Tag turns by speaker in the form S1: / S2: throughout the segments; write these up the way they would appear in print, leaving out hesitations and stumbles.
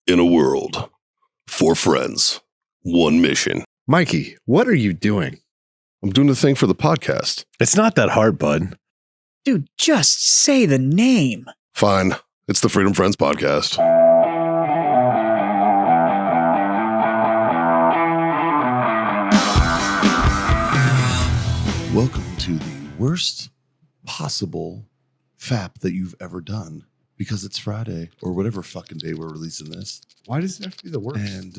S1: In a world, 4 friends, 1 mission.
S2: Mikey, what are you doing?
S1: I'm doing the thing for the podcast.
S3: It's not that hard, bud.
S4: Dude, just say the name.
S1: Fine. It's the Freedom Friends podcast.
S5: Welcome to the worst possible FAP that you've ever done, because it's Friday or whatever fucking day we're releasing this.
S2: Why does it have to be the worst?
S5: And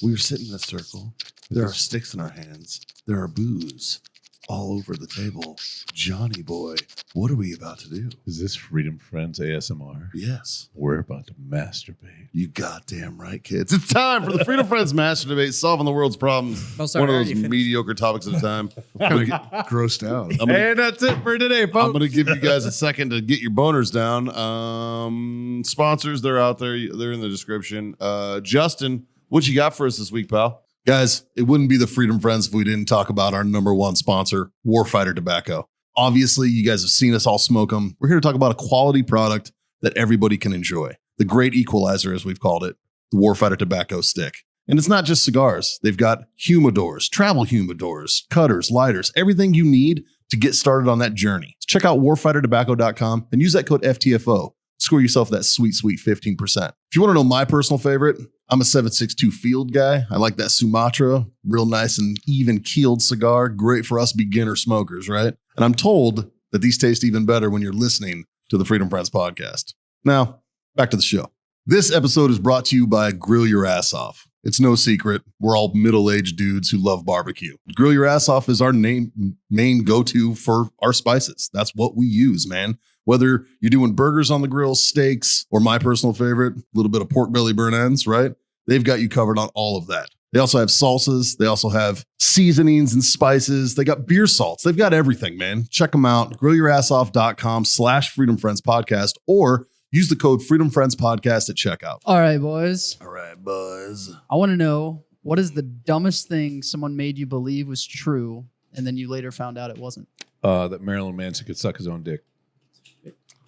S5: we are sitting in a circle. There are sticks in our hands. There are booze all over the table. Johnny boy, what are we about to do?
S3: Is this Freedom Friends ASMR?
S5: Yes.
S3: We're about to masturbate.
S5: You goddamn right, kids. It's time for the Freedom Friends Master Debate, solving the world's problems.
S4: Oh, sorry,
S5: one of
S4: I
S5: those
S4: already finished.
S5: mediocre topics at a time.
S2: Grossed out.
S3: And that's it for today, folks.
S5: I'm going to give you guys a second to get your boners down. Sponsors, they're out there. They're in the description. Justin, what you got for us this week, pal? Guys, it wouldn't be the Freedom Friends if we didn't talk about our number one sponsor, Warfighter Tobacco. Obviously, you guys have seen us all smoke them. We're here to talk about a quality product that everybody can enjoy. The great equalizer, as we've called it, the Warfighter Tobacco Stick. And it's not just cigars. They've got humidors, travel humidors, cutters, lighters, everything you need to get started on that journey. Check out warfightertobacco.com and use that code FTFO. Score yourself that sweet, sweet 15%. If you want to know my personal favorite, I'm a 762 Field guy. I like that Sumatra, real nice and even keeled cigar. Great for us beginner smokers, right? And I'm told that these taste even better when you're listening to the Freedom Friends podcast. Now, back to the show. This episode is brought to you by Grill Your Ass Off. It's no secret. We're all middle-aged dudes who love barbecue. Grill Your Ass Off is our main go-to for our spices. That's what we use, man. Whether you're doing burgers on the grill, steaks, or my personal favorite, a little bit of pork belly burn ends, right? They've got you covered on all of that. They also have salsas. They also have seasonings and spices. They got beer salts. They've got everything, man. Check them out. GrillYourAssOff.com/Freedom Friends Podcast, or use the code Freedom Friends Podcast at checkout.
S6: All right, boys.
S5: All right, buzz.
S6: I want to know, what is the dumbest thing someone made you believe was true, and then you later found out it wasn't?
S3: That Marilyn Manson could suck his own dick.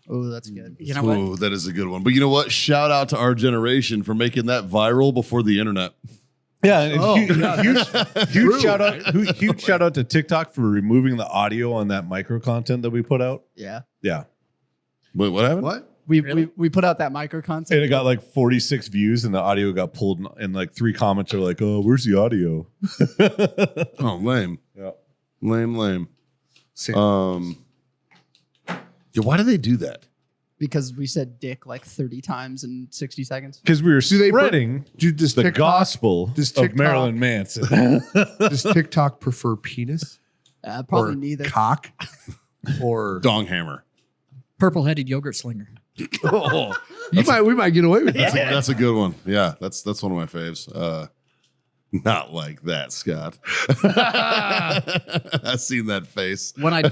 S6: Oh, that's good.
S4: You know what?
S5: Ooh, that is a good one. But you know what? Shout out to our generation for making that viral before the internet.
S3: Yeah, and huge shout out to TikTok for removing the audio on that micro content that we put out.
S6: Yeah.
S3: Yeah.
S5: Wait, what happened?
S2: What?
S6: We put out that micro content.
S3: And it got like 46 views and the audio got pulled and like 3 comments are like, oh, where's the audio?
S5: Oh, lame.
S3: Yeah.
S5: Lame. Yeah, why do they do that?
S6: Because we said dick like 30 times in 60 seconds.
S3: Because we were
S2: they
S3: spreading
S2: Does
S3: the
S2: TikTok-
S3: gospel
S2: does
S3: of
S2: TikTok-
S3: Marilyn Manson.
S2: Does TikTok prefer penis
S6: Probably
S2: or
S6: neither.
S2: cock or
S5: Dong hammer.
S4: Purple-headed yogurt slinger.
S5: Oh,
S2: we might get away with that.
S5: that's a good one. Yeah, that's one of my faves. Not like that, Scott. I've seen that face.
S4: When I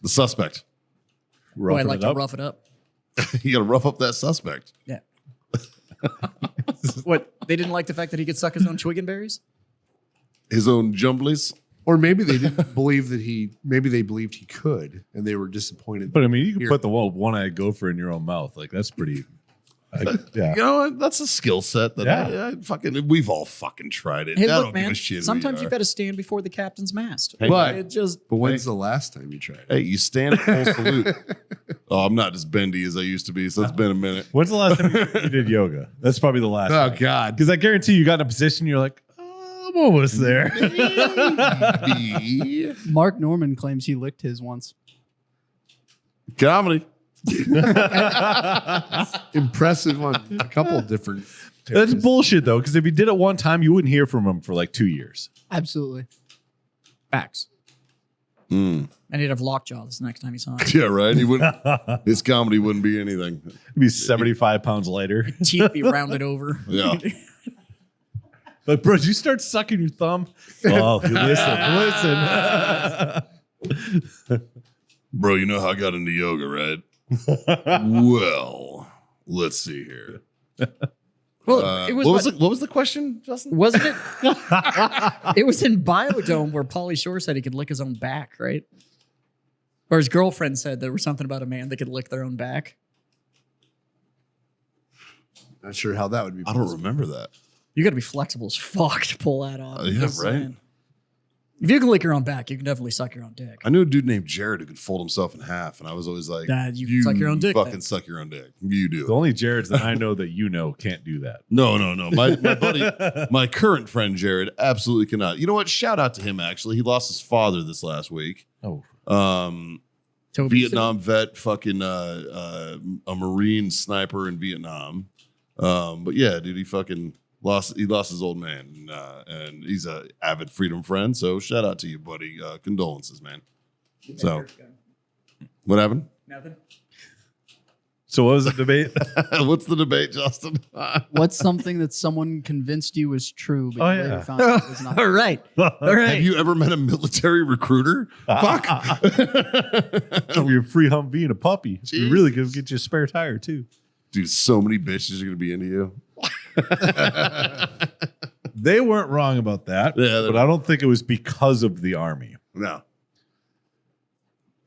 S5: The suspect.
S4: I like to rough it up.
S5: You got to rough up that suspect.
S4: Yeah. What? They didn't like the fact that he could suck his own twiggenberries?
S5: His own jumblies.
S2: Or maybe they didn't believe that maybe they believed he could, and they were disappointed.
S3: But I mean, you can
S2: Here.
S3: put the one-eyed gopher in your own mouth. Like, that's pretty. Yeah.
S5: You know what? That's a skill set that we've all fucking tried it.
S4: Hey,
S5: I
S4: look,
S5: don't give
S4: man.
S5: a shit who
S4: Sometimes you
S5: are.
S4: got to stand before the captain's mast.
S5: Hey,
S2: But-
S4: It just
S2: But when's the last time you tried it?
S5: Hey, you stand full salute. Oh, I'm not as bendy as I used to be, so it's been a minute.
S3: When's the last time you did yoga? That's probably the last.
S2: Oh, God.
S3: Because I guarantee you got in a position you're like, oh, I'm almost there.
S5: Maybe.
S6: Mark Norman claims he licked his once.
S5: Comedy.
S2: Impressive on a couple of different.
S3: That's bullshit though. Because if you did it one time, you wouldn't hear from him for like 2 years.
S6: Absolutely.
S4: facts.
S5: Mm.
S4: And he'd have lockjaw this next time he saw him.
S5: Yeah, right. He wouldn't. His comedy wouldn't be anything.
S3: He'd be 75 pounds lighter.
S4: Teeth be rounded over.
S5: Yeah.
S3: But bro, did you start sucking your thumb? Oh, listen.
S5: Bro, you know how I got into yoga, right? Well, let's see here.
S4: Well, it was
S5: what was the question, Justin?
S4: wasn't it? It was in Biodome where Pauly Shore said he could lick his own back, right? Or his girlfriend said there was something about a man that could lick their own back.
S2: Not sure how that would be.
S5: I don't
S2: possible.
S5: remember that.
S4: You got to be flexible as fuck to pull that off.
S5: Yeah,
S4: Just
S5: right.
S4: saying. If you can lick your own back, you can definitely suck your own dick.
S5: I knew a dude named Jared who could fold himself in half, and I was always like,
S4: You suck your own dick,
S5: fucking
S4: then."
S5: suck your own dick. You do.
S3: The only Jareds that I know that you know can't do that.
S5: No. My buddy, my current friend Jared, absolutely cannot. You know what? Shout out to him. Actually, he lost his father this last week.
S3: Oh,
S4: Toby
S5: Vietnam vet, fucking a Marine sniper in Vietnam. But yeah, dude, he fucking lost his old man, and he's a avid freedom friend. So shout out to you, buddy. Condolences, man. So what happened?
S4: Nothing.
S3: so what was the debate?
S5: What's the debate, Justin?
S6: What's something that someone convinced you was true, but
S3: Oh,
S6: you
S3: yeah.
S6: later found out was not?
S4: All right. All right.
S5: Have you ever met a military recruiter? Fuck.
S3: You're free Humvee and a puppy. You
S5: Jeez.
S3: really could get you a spare tire too.
S5: Dude, so many bitches are gonna be into you.
S3: They weren't wrong about that,
S5: Yeah,
S3: but I don't think it was because of the army.
S5: No.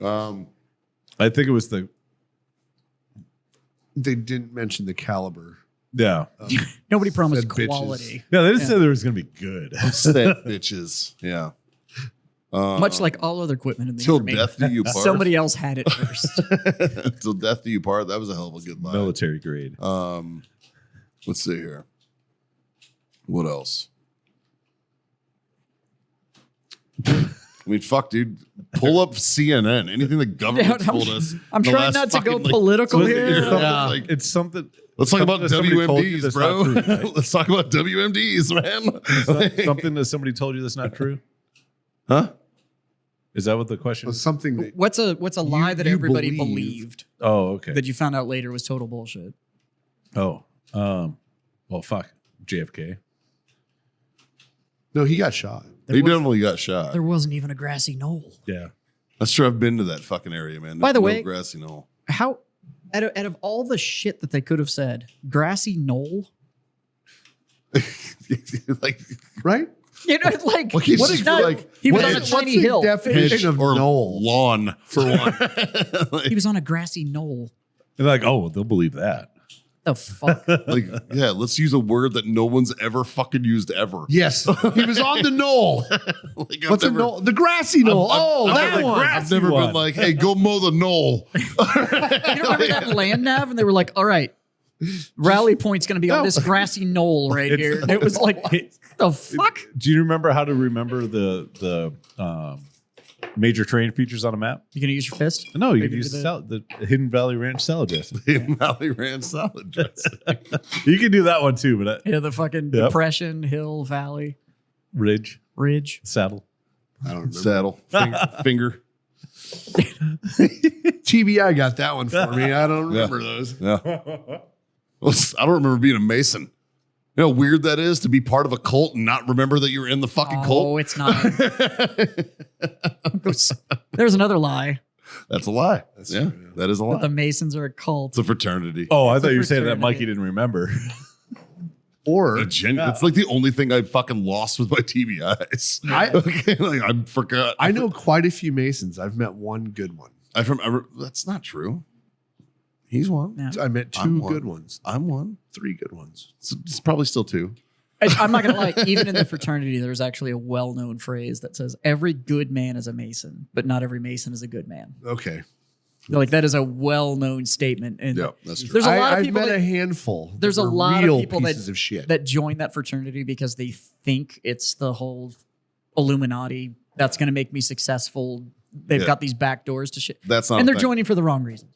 S3: I think it was the
S2: They didn't mention the caliber.
S3: yeah.
S4: Nobody promised
S2: Said bitches.
S4: quality.
S3: Yeah, they didn't say there was going to be good.
S5: Set bitches. Yeah.
S4: Much like all other equipment in the
S5: Till
S4: army.
S5: death do you part.
S4: Somebody else had it first.
S5: Till death do you part. That was a hell of a good line.
S3: Military grade.
S5: Let's see here. What else? I mean, fuck, dude. Pull up CNN. Anything the government
S4: Yeah,
S5: told us.
S4: I'm
S5: the
S4: trying
S5: last
S4: not to go
S5: fucking, like,
S4: political
S3: So
S4: here.
S3: it's something-
S4: Yeah.
S5: like-
S3: It's something.
S5: Let's talk about
S3: something that somebody told you
S5: WMDs,
S3: that's
S5: bro.
S3: not true, right?
S5: Let's talk about WMDs, man.
S3: Something that somebody told you that's not true.
S5: Huh?
S3: Is that what the question
S2: Was
S3: is?
S2: something that
S4: What's a lie that
S2: you
S4: everybody
S2: believe.
S4: believed
S3: Oh, okay.
S4: that you found out later was total bullshit?
S3: Oh, well, fuck. JFK.
S2: no, he got shot.
S5: He definitely got shot.
S4: There wasn't even a grassy knoll.
S3: Yeah.
S5: That's true. I've been to that fucking area, man.
S4: By the
S5: No
S4: way-
S5: grassy knoll.
S4: How out of all the shit that they could have said, grassy knoll?
S5: Like,
S2: Right?
S4: You know, like
S5: Well, he's
S4: what
S5: just
S4: is that?
S5: like-
S4: He was
S5: what
S4: on a
S5: is-
S4: tiny
S2: what's the
S4: hill.
S2: definition of
S5: or
S2: knoll?
S5: lawn
S2: For one.
S4: He was on a grassy knoll.
S3: They're like, oh, they'll believe that.
S4: The fuck?
S5: Like, yeah, let's use a word that no one's ever fucking used ever.
S2: Yes, he was on the knoll.
S5: Like, I've
S2: What's a
S5: never-
S2: knoll? The grassy knoll.
S5: I've
S2: that
S5: never-
S2: one.
S5: I've never
S3: one.
S5: been like, hey, go mow the knoll.
S4: You don't remember that land nav? And they were like, all right, rally point's going to be on this grassy knoll right
S3: It's-
S4: here. And it was like, the fuck?
S3: Do you remember how to remember the major terrain features on a map?
S4: You going to use your fist?
S3: No, you
S4: Maybe
S3: can use
S4: do
S3: the Hidden Valley Ranch salad dressing.
S5: Valley Ranch salad dressing.
S3: You can do that one too, but
S4: Yeah, the fucking
S3: Yep.
S4: depression, hill, valley,
S3: ridge,
S4: ridge.
S3: saddle.
S2: I don't remember.
S5: Saddle. Finger.
S2: TBI got that one for me. I don't
S5: Yeah.
S2: remember those.
S5: Yeah. Well, I don't remember being a Mason. You know how weird that is to be part of a cult and not remember that you were in the fucking
S4: Oh,
S5: cult?
S4: it's not. There's another lie.
S5: That's a lie. Yeah, that is a
S4: That the
S5: lie.
S4: Masons are a cult.
S5: It's a fraternity.
S3: Oh, I
S4: It's
S3: thought
S4: a
S3: you were saying that
S4: fraternity.
S3: Mikey didn't remember.
S2: Or
S5: It's like the only thing I fucking lost with my TBIs. Okay, like I forgot.
S2: I know quite a few Masons. I've met one good one.
S5: That's not true. He's one.
S4: Yeah.
S2: I met
S5: I'm
S2: two
S5: one.
S2: good ones,
S5: I'm one.
S2: 3 good ones.
S5: It's probably still 2.
S4: I'm not gonna lie. Even in the fraternity, there's actually a well-known phrase that says every good man is a Mason, but not every Mason is a good man.
S2: Okay.
S4: Like that is a well-known statement. And
S5: Yep, that's true.
S4: there's a lot of
S2: I've
S4: people
S2: met
S4: that,
S2: a handful. that
S4: there's a
S2: were
S4: lot
S2: real
S4: of people
S2: pieces of shit.
S4: that join that fraternity because they think it's the whole Illuminati that's going to make me successful. They've
S5: Yeah.
S4: got these back doors to shit,
S5: That's not.
S4: and
S5: a
S4: they're
S5: thing.
S4: joining for the wrong reasons.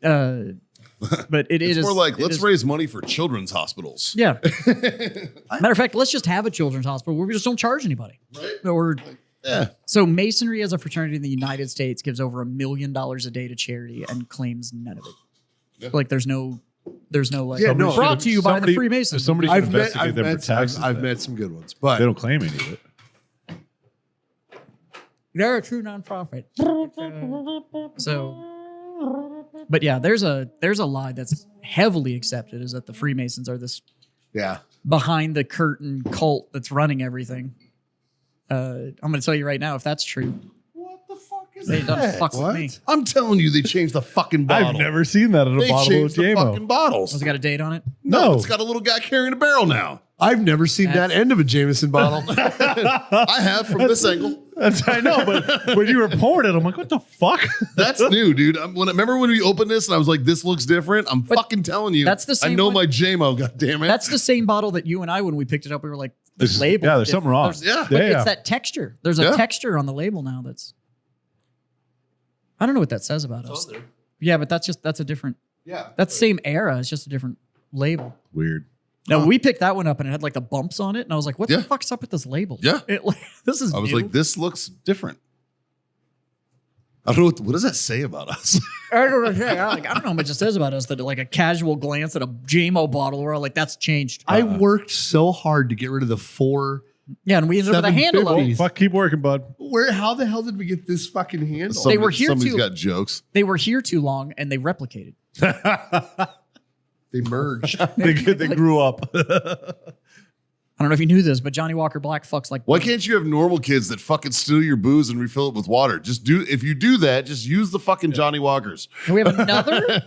S4: But it
S5: It's
S4: is
S5: more like let's
S4: is-
S5: raise money for children's hospitals.
S4: Yeah. Matter of fact, let's just have a children's hospital where we just don't charge anybody.
S5: Right.
S4: Or
S5: Yeah.
S4: so Masonry as a fraternity in the United States gives over $1 million a day to charity and claims none of it.
S5: Yeah.
S4: Like there's no like
S2: Yeah, no.
S4: brought to you by the
S3: Somebody-
S4: Freemasons.
S3: somebody should
S2: I've met,
S3: investigate
S2: I've,
S3: them
S2: met,
S3: for taxes.
S2: I've
S3: then.
S2: met some good ones,
S3: They
S2: but
S3: don't claim any of it.
S4: They're a true nonprofit. So, but yeah, there's a lie that's heavily accepted is that the Freemasons are this
S2: yeah,
S4: behind the curtain cult that's running everything. I'm going to tell you right now, if that's true,
S5: What the fuck
S4: They done fucks with me.
S5: I'm telling you, they changed the fucking bottle.
S3: I've never seen that in a
S5: They
S3: bottle of
S5: changed the
S3: JMO.
S5: fucking bottles.
S4: Has it got a date on it?
S5: No,
S3: No.
S5: it's got a little guy carrying a barrel now.
S2: I've never seen that end of a Jameson bottle.
S5: I have from this angle.
S3: I know, but when you were pouring it, I'm like, what the fuck?
S5: That's new, dude. Remember when we opened this and I was like, this looks different? I'm fucking telling you.
S4: that's the
S5: I
S4: same
S5: know
S4: one-
S5: my JMO, goddammit.
S4: That's the same bottle that you and I, when we picked it up, we were like,
S3: There's-
S4: the label.
S3: yeah, there's something wrong.
S5: Yeah.
S4: But
S3: Yeah.
S4: it's that texture. There's a
S5: Yeah.
S4: texture on the label now that's. I don't know what that says about us. Yeah, but that's a different.
S2: Yeah.
S4: That's the same era. It's just a different label.
S3: Weird.
S4: No, we picked that one up and it had like the bumps on it, and I was like, "What
S5: Yeah.
S4: the fuck's up with this label?"
S5: Yeah.
S4: This is.
S5: I was
S4: new.
S5: like, this looks different. I don't know what does that say about us?
S4: I don't know. I don't know how much it says about us that like a casual glance at a JMO bottle, we're all like, "That's changed."
S2: I worked so hard to get rid of the 4.
S4: Yeah, and we ended up with a handle of
S2: 750s.
S4: it.
S3: Fuck, keep working, bud.
S2: How the hell did we get this fucking handle?
S4: They were here
S5: Somebody's
S4: too-
S5: got jokes.
S4: They were here too long and they replicated.
S2: They merged.
S3: They grew up.
S4: I don't know if you knew this, but Johnny Walker Black fucks like.
S5: Why can't you have normal kids that fucking steal your booze and refill it with water? If you do that, just use the fucking Johnny Walkers.
S4: Can we have another?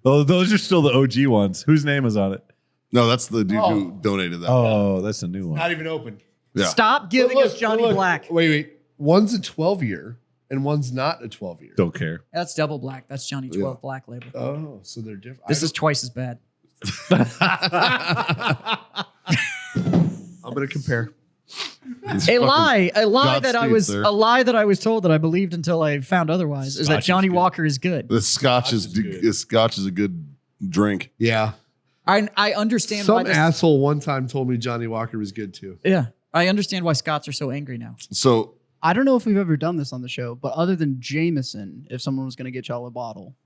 S3: Oh, those are still the OG ones. Whose name is on it?
S5: No, that's the dude who donated that.
S3: Oh, that's a new one.
S2: Not even open.
S5: Yeah.
S4: Stop giving us Johnny Black.
S2: Wait. One's a 12-year and one's not a 12-year.
S3: Don't care.
S4: That's double black. That's Johnny 12 Black label.
S2: Oh, so they're different.
S4: This is twice as bad.
S2: I'm going to compare.
S4: A lie
S5: Godspeed, sir.
S4: a lie that I was told that I believed until I found otherwise is that
S3: Scotch is
S4: Johnny
S3: good.
S4: Walker is good.
S5: The scotch is
S3: good.
S5: scotch is a good drink.
S2: Yeah.
S4: I understand why
S2: Some
S4: this,
S2: asshole one time told me Johnny Walker was good too.
S4: yeah. I understand why Scots are so angry now.
S5: So
S6: I don't know if we've ever done this on the show, but other than Jameson, if someone was going to get y'all a bottle,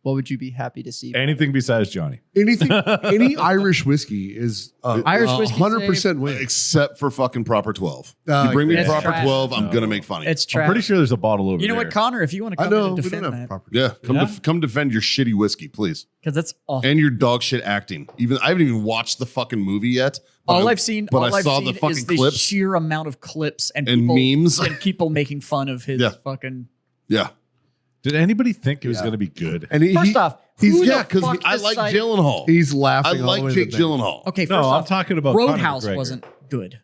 S6: what would you be happy to see?
S3: Anything besides Johnny.
S2: Anything, any Irish whiskey is
S4: Irish whiskey
S2: 100% win.
S5: except for fucking proper 12. You bring me
S4: It's
S5: proper
S4: trash.
S5: 12, I'm gonna make fun of you.
S4: It's
S3: I'm
S4: trash.
S3: pretty sure there's a bottle over
S4: You know
S3: there.
S4: what, Connor? If you want to
S2: I
S4: come in
S2: know
S4: and
S2: we don't
S4: defend
S2: have
S4: that,
S2: proper.
S5: Yeah,
S3: Yeah?
S5: come defend your shitty whiskey, please,
S4: because that's awful.
S5: and your dog shit acting. Even I haven't even watched the fucking movie yet. but
S4: All
S5: I-
S4: I've seen,
S5: but
S4: all
S5: I
S4: I've
S5: saw
S4: seen
S5: the fucking
S4: is the
S5: clips.
S4: sheer amount of clips and
S5: And
S4: people,
S5: memes.
S4: and people making fun of his
S5: Yeah.
S4: fucking.
S5: Yeah,
S3: Did anybody think it was
S2: Yeah.
S3: going to be good?
S2: And
S4: First off,
S2: he's
S4: who the
S5: yeah, because
S4: fuck
S5: I like
S4: decided-
S5: Gyllenhaal.
S2: he's
S5: I
S2: laughing. all the
S5: like
S2: way to
S5: Jake
S2: the bank.
S5: Gyllenhaal.
S4: Okay, first
S3: No, I'm
S4: off,
S3: talking about Conor
S4: Roadhouse
S3: McGregor.
S4: wasn't good,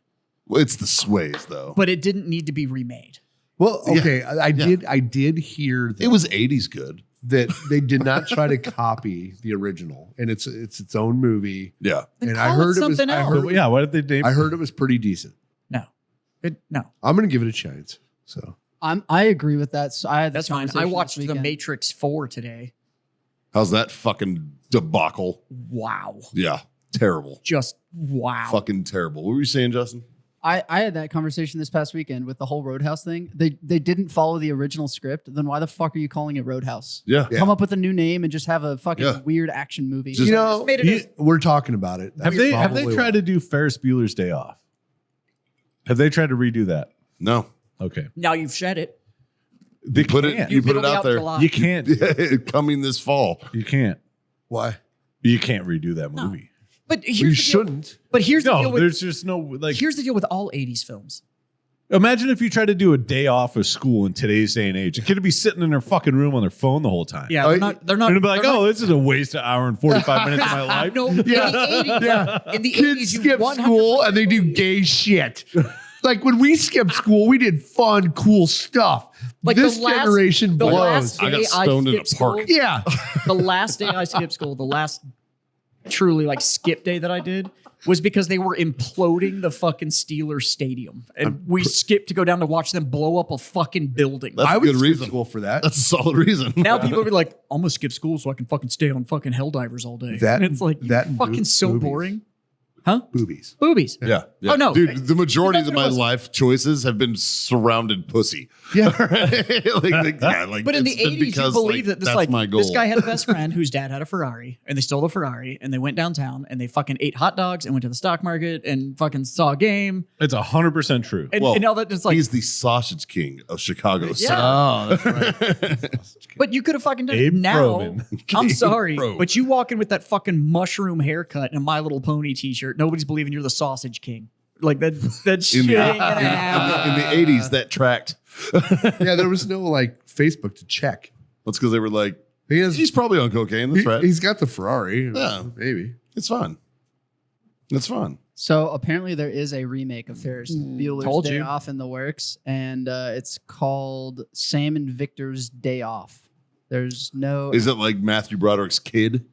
S5: Well, it's the sways though.
S4: but it didn't need to be remade.
S2: Well, okay, I did hear that,
S5: It was 80s good.
S2: that they did not try to copy the original, and it's its own movie.
S5: Yeah,
S4: Then
S2: And
S4: call
S2: I heard it was.
S4: something
S2: I
S4: else.
S2: heard,
S3: So, yeah, why did they name
S2: I heard it was pretty decent.
S4: No,
S2: I'm gonna give it a chance. So
S6: I agree with that. So I had
S4: that's
S6: this
S4: fine. I
S6: conversation
S4: watched
S6: this
S4: The
S6: weekend.
S4: Matrix 4 today.
S5: how's that fucking debacle?
S4: Wow,
S5: Yeah, terrible.
S4: just wow.
S5: Fucking terrible. What were you saying, Justin?
S6: I had that conversation this past weekend with the whole Roadhouse thing. They didn't follow the original script. Then why the fuck are you calling it Roadhouse?
S5: Yeah.
S2: Yeah.
S6: Come up with a new name and just have a fucking
S5: Yeah.
S6: weird action movie.
S5: Just-
S2: you know,
S4: made it as-
S2: we're talking about it.
S3: Have
S2: That's
S3: they
S2: probably
S3: tried
S2: why.
S3: to do Ferris Bueller's Day Off? Have they tried to redo that?
S5: No.
S3: Okay.
S4: Now you've shed it.
S3: They
S5: put it-
S3: can't.
S5: you put it
S4: It'll be
S5: out there.
S4: July.
S3: You can't.
S5: Coming this fall.
S3: You can't.
S2: Why?
S3: You can't redo that
S4: No.
S3: movie.
S4: But here's
S2: You
S4: the deal.
S2: shouldn't.
S4: But here's the deal
S3: No,
S4: with
S3: there's just no like.
S4: here's the deal with all 80s films.
S3: Imagine if you tried to do a day off of school in today's day and age. A kid would be sitting in their fucking room on their phone the whole time.
S4: Yeah,
S2: Oh,
S4: they're not.
S3: And it'd be like,
S4: they're
S3: oh, this is a waste of hour and 45 minutes of my life.
S4: No, in the 80s,
S2: Yeah.
S4: in the 80s,
S2: Kids
S4: you
S2: skip
S4: 100%
S2: school and they do gay shit. Like when we skipped school, we did fun, cool stuff.
S4: Like
S2: this
S4: the last-
S2: generation
S4: the
S2: blows.
S4: last
S5: I got
S4: day
S5: stoned in a
S4: skipped school,
S5: park.
S2: Yeah.
S4: The last day I skipped school, the last truly like skip day that I did was because they were imploding the fucking Steelers stadium, and we skipped to go down to watch them blow up a fucking building.
S5: That's
S2: I
S5: a
S2: would
S5: good
S2: skip
S5: reason.
S2: school for that.
S5: That's a solid reason.
S4: Now people will be like, I'm gonna skip school so I can fucking stay on fucking Helldivers all day.
S2: That-
S4: and it's like
S2: that and
S4: fucking so
S2: boobies.
S4: boring. Huh?
S2: Boobies.
S4: Boobies.
S5: Yeah, yeah.
S4: Oh, no.
S5: Dude, the majority of
S4: That's
S5: my
S4: what it was.
S5: life choices have been surrounded pussy.
S2: Yeah.
S5: Like,
S4: But in the
S5: it's been
S4: 80s, you
S5: because,
S4: believe that this
S5: that's
S4: like
S5: my goal.
S4: this guy had a best friend whose dad had a Ferrari, and they stole the Ferrari, and they went downtown and they fucking ate hot dogs and went to the stock market and fucking saw a game,
S3: It's 100% true.
S4: and,
S5: Well,
S4: and all that. It's like,
S5: He's the sausage king of Chicago.
S4: Yeah.
S2: Oh, that's right.
S4: but you could have fucking done
S3: Abe
S4: it now.
S3: Froman.
S4: I'm sorry,
S5: Froman.
S4: but you walk in with that fucking mushroom haircut and a My Little Pony t-shirt. Nobody's believing you're the sausage king. Like that shit
S5: In the,
S4: ain't gonna happen.
S5: in the 80s, that tracked.
S2: Yeah, there was no like Facebook to check.
S5: That's because they were like,
S2: He has.
S5: he's probably on cocaine. That's right.
S2: He's got the Ferrari.
S5: Yeah.
S2: Maybe.
S5: It's fun. It's fun.
S6: So apparently there is a remake of Ferris Bueller's
S4: Told
S6: Day
S4: you.
S6: Off in the works, and it's called Sam and Victor's Day Off. There's no.
S5: Is it like Matthew Broderick's kid?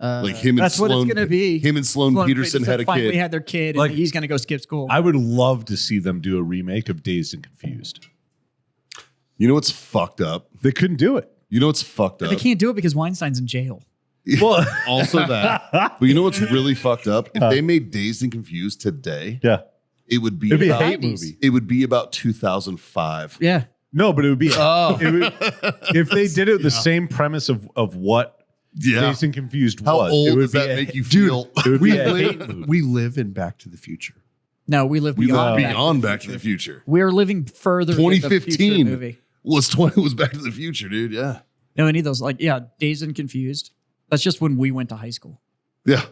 S5: Like him and
S4: That's
S5: Sloan,
S4: what it's gonna be.
S5: Him and Sloan Peterson had a
S4: finally
S5: kid.
S4: had their kid,
S3: Like-
S4: and he's gonna go skip school.
S3: I would love to see them do a remake of Dazed and Confused.
S5: You know what's fucked up?
S3: They couldn't do it.
S5: You know what's fucked up?
S4: They can't do it because Weinstein's in jail.
S3: Well,
S5: Also that. But you know what's really fucked up? If they made Dazed and Confused today,
S3: yeah,
S5: it would be
S3: it'd be a
S5: about,
S3: hate movie.
S5: it would be about 2005.
S4: Yeah.
S3: No, but it would be.
S2: Oh.
S3: it would- if they did it with the same premise of what
S5: Yeah.
S3: Dazed and Confused
S5: How
S3: was, it
S5: old
S3: would
S5: does
S3: be
S5: that
S3: a-
S5: make you
S2: Dude,
S5: feel?
S3: It would
S2: We
S3: be a hate
S2: live,
S3: movie.
S2: we live in Back to the Future.
S4: No, we live
S5: We
S4: beyond.
S5: live
S4: Back
S5: beyond
S4: to the
S5: Back to the Future.
S4: We're living further. than the future
S5: 2015
S4: movie.
S5: was Back to the Future, dude. Yeah.
S4: No, any of those, like, yeah, Dazed and Confused. That's just when we went to high school.
S5: Yeah.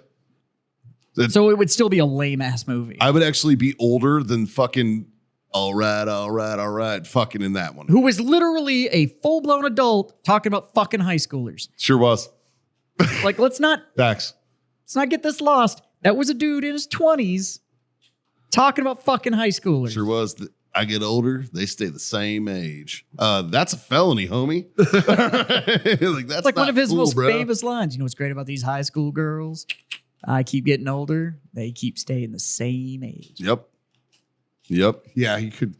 S4: So it would still be a lame ass movie.
S5: I would actually be older than fucking all right, fucking in that one.
S4: Who was literally a full blown adult talking about fucking high schoolers.
S5: Sure was.
S4: Like, let's not
S5: Facts.
S4: get this lost. That was a dude in his 20s talking about fucking high schoolers.
S5: Sure was. I get older, they stay the same age. That's a felony, homie. Like that's
S4: It's like one
S5: not
S4: of his
S5: cool,
S4: most
S5: bro.
S4: famous lines. You know what's great about these high school girls? I keep getting older. They keep staying the same age.
S5: Yep. Yep.
S2: Yeah, he could.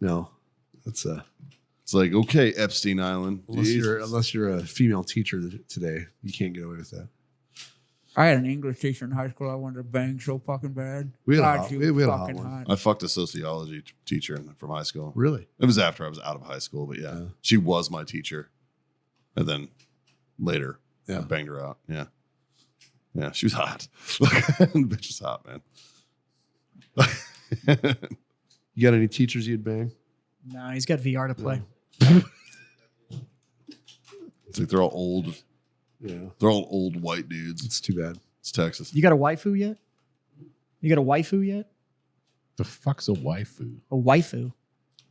S2: No, that's
S5: It's like, okay, Epstein Island.
S2: unless you're a female teacher today, you can't get away with that.
S4: I had an English teacher in high school I wanted to bang so fucking bad.
S2: We had a
S4: God,
S2: hot-
S4: she
S2: we
S4: was
S2: had a hot
S4: fucking
S2: one.
S4: hot.
S5: I fucked a sociology teacher from high school.
S2: Really?
S5: It was after I was out of high school, but yeah, she was my teacher. And then later, I
S2: Yeah.
S5: banged her out. Yeah. Yeah, she was hot. The bitch was hot, man.
S2: You got any teachers you'd bang?
S4: No, he's got VR to play.
S5: It's like they're all old.
S2: Yeah,
S5: They're all old white dudes.
S2: it's too bad.
S5: It's Texas.
S4: You got a waifu yet? You got a waifu yet?
S3: The fuck's a waifu?
S4: A waifu.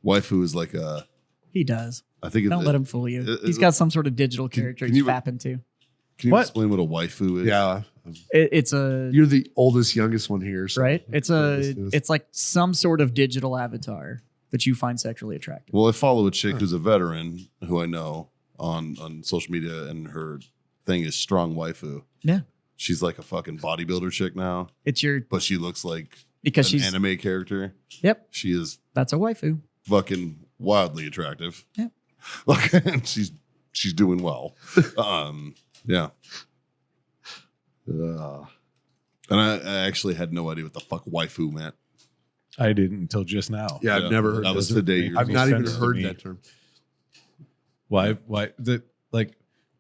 S5: Waifu is like a.
S4: He does.
S5: I think.
S4: Don't let him fool you.
S5: it-
S4: He's got some sort of digital character
S5: can
S4: he's
S5: you-
S4: fapping to.
S5: Can you
S3: What?
S5: explain what a waifu is?
S2: Yeah,
S4: It's a
S2: you're the oldest, youngest one here, so
S4: right. It's
S2: Business.
S4: it's like some sort of digital avatar that you find sexually attractive.
S5: Well, I follow a chick who's a veteran who I know on social media, and her thing is strong waifu.
S4: Yeah,
S5: She's like a fucking bodybuilder chick now,
S4: it's your
S5: but she looks like
S4: because
S5: an
S4: she's
S5: anime character.
S4: yep.
S5: She is
S4: That's a waifu.
S5: fucking wildly attractive.
S4: Yep.
S5: Like, and she's doing well. Yeah. And I actually had no idea what the fuck waifu meant.
S3: I didn't until just now.
S2: yeah, I've never heard
S5: that was
S2: that.
S5: today. You're
S2: I've
S3: Makes
S2: not even
S3: sense to
S2: heard
S3: me.
S2: that term.
S3: Why? Like,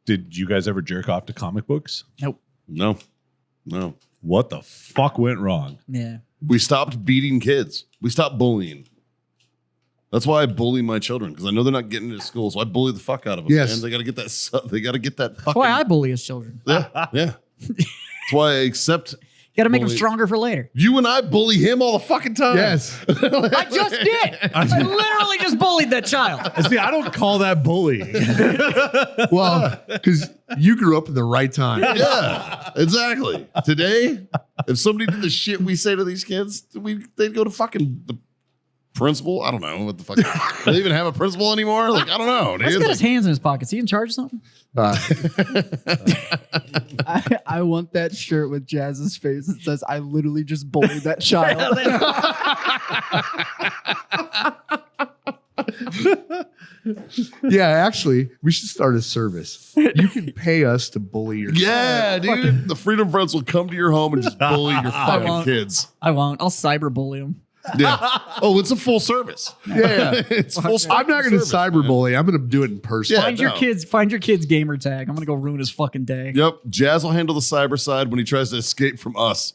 S3: did you guys ever jerk off to comic books?
S4: Nope.
S5: No.
S3: What the fuck went wrong?
S4: Yeah.
S5: We stopped beating kids. We stopped bullying. That's why I bully my children, because I know they're not getting into school, so I bully the fuck out of them.
S2: Yes.
S5: Man. They got to get that. They got to get that
S4: That's
S5: fucking.
S4: why I bully his children.
S5: Yeah. That's why I accept.
S4: Got to make them
S5: Bully.
S4: stronger for later.
S5: You and I bully him all the fucking time.
S2: Yes,
S4: I just did. I literally just bullied that child.
S3: See, I don't call that bullying.
S2: well, because you grew up in the right time.
S5: Yeah, exactly. Today, if somebody did the shit we say to these kids, they'd go to fucking the principal. I don't know what the fuck. Do they even have a principal anymore? Like, I don't know.
S4: He's
S5: Dude.
S4: got his hands in his pockets. He in charge of something?
S6: I want that shirt with Jazz's face that says, "I literally just bullied that child."
S2: Yeah, actually, we should start a service. You can pay us to bully your
S5: Yeah, dude. The Freedom Friends will come to your home and just bully your fucking
S4: won't.
S5: kids.
S4: I won't. I'll cyber bully him.
S5: Yeah. Oh, it's a full service.
S2: Yeah.
S5: It's full.
S2: I'm not going to
S5: service, man.
S2: cyberbully. I'm going to do it in person.
S5: Yeah.
S4: Find your
S5: no.
S4: kids gamer tag. I'm gonna go ruin his fucking day.
S5: Yep. Jazz will handle the cyber side when he tries to escape from us.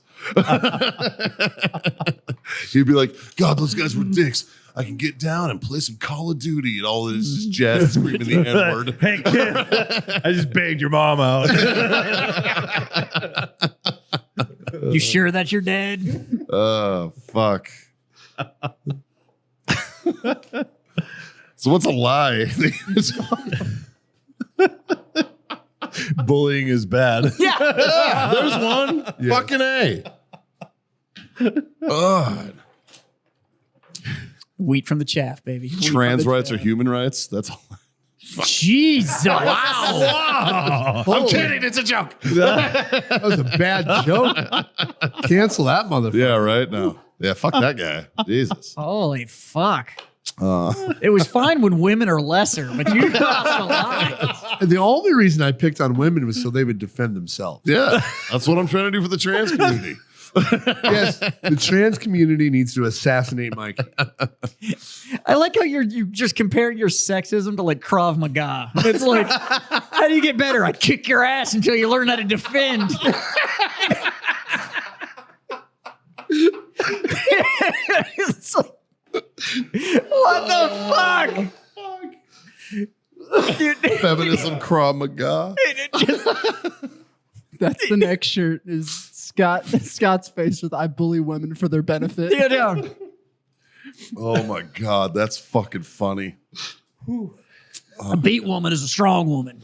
S5: He'd be like, God, those guys were dicks. I can get down and play some Call of Duty, and all this is just Jazz screaming the N word.
S3: Hey, kid, I just banged your mom out.
S4: You sure that you're dead?
S5: Oh, fuck. So what's a lie?
S3: Bullying is bad.
S5: Yeah, there's one. Fucking A. God.
S4: Wheat from the chaff, baby. Wheat
S5: Trans
S4: from the
S5: rights
S4: chaff.
S5: are human rights. That's all.
S4: Jesus.
S5: I'm kidding. It's a joke.
S2: That was a bad joke. Cancel that motherfucker.
S5: Yeah, right. No. Yeah, fuck that guy. Jesus.
S4: Holy fuck. It was fine when women are lesser, but you crossed the line.
S2: And the only reason I picked on women was so they would defend themselves.
S5: Yeah, that's what I'm trying to do for the trans community.
S2: Yes, the trans community needs to assassinate Mikey.
S4: I like how you just comparing your sexism to like Krav Maga. It's like, how do you get better? I kick your ass until you learn how to defend. It's like, what the fuck? Dude,
S5: Feminism Krav Maga.
S6: That's the next shirt. Is Scott's face with "I bully women for their benefit."
S4: yeah, down.
S5: Oh my God, that's fucking funny.
S4: A beat woman is a strong woman.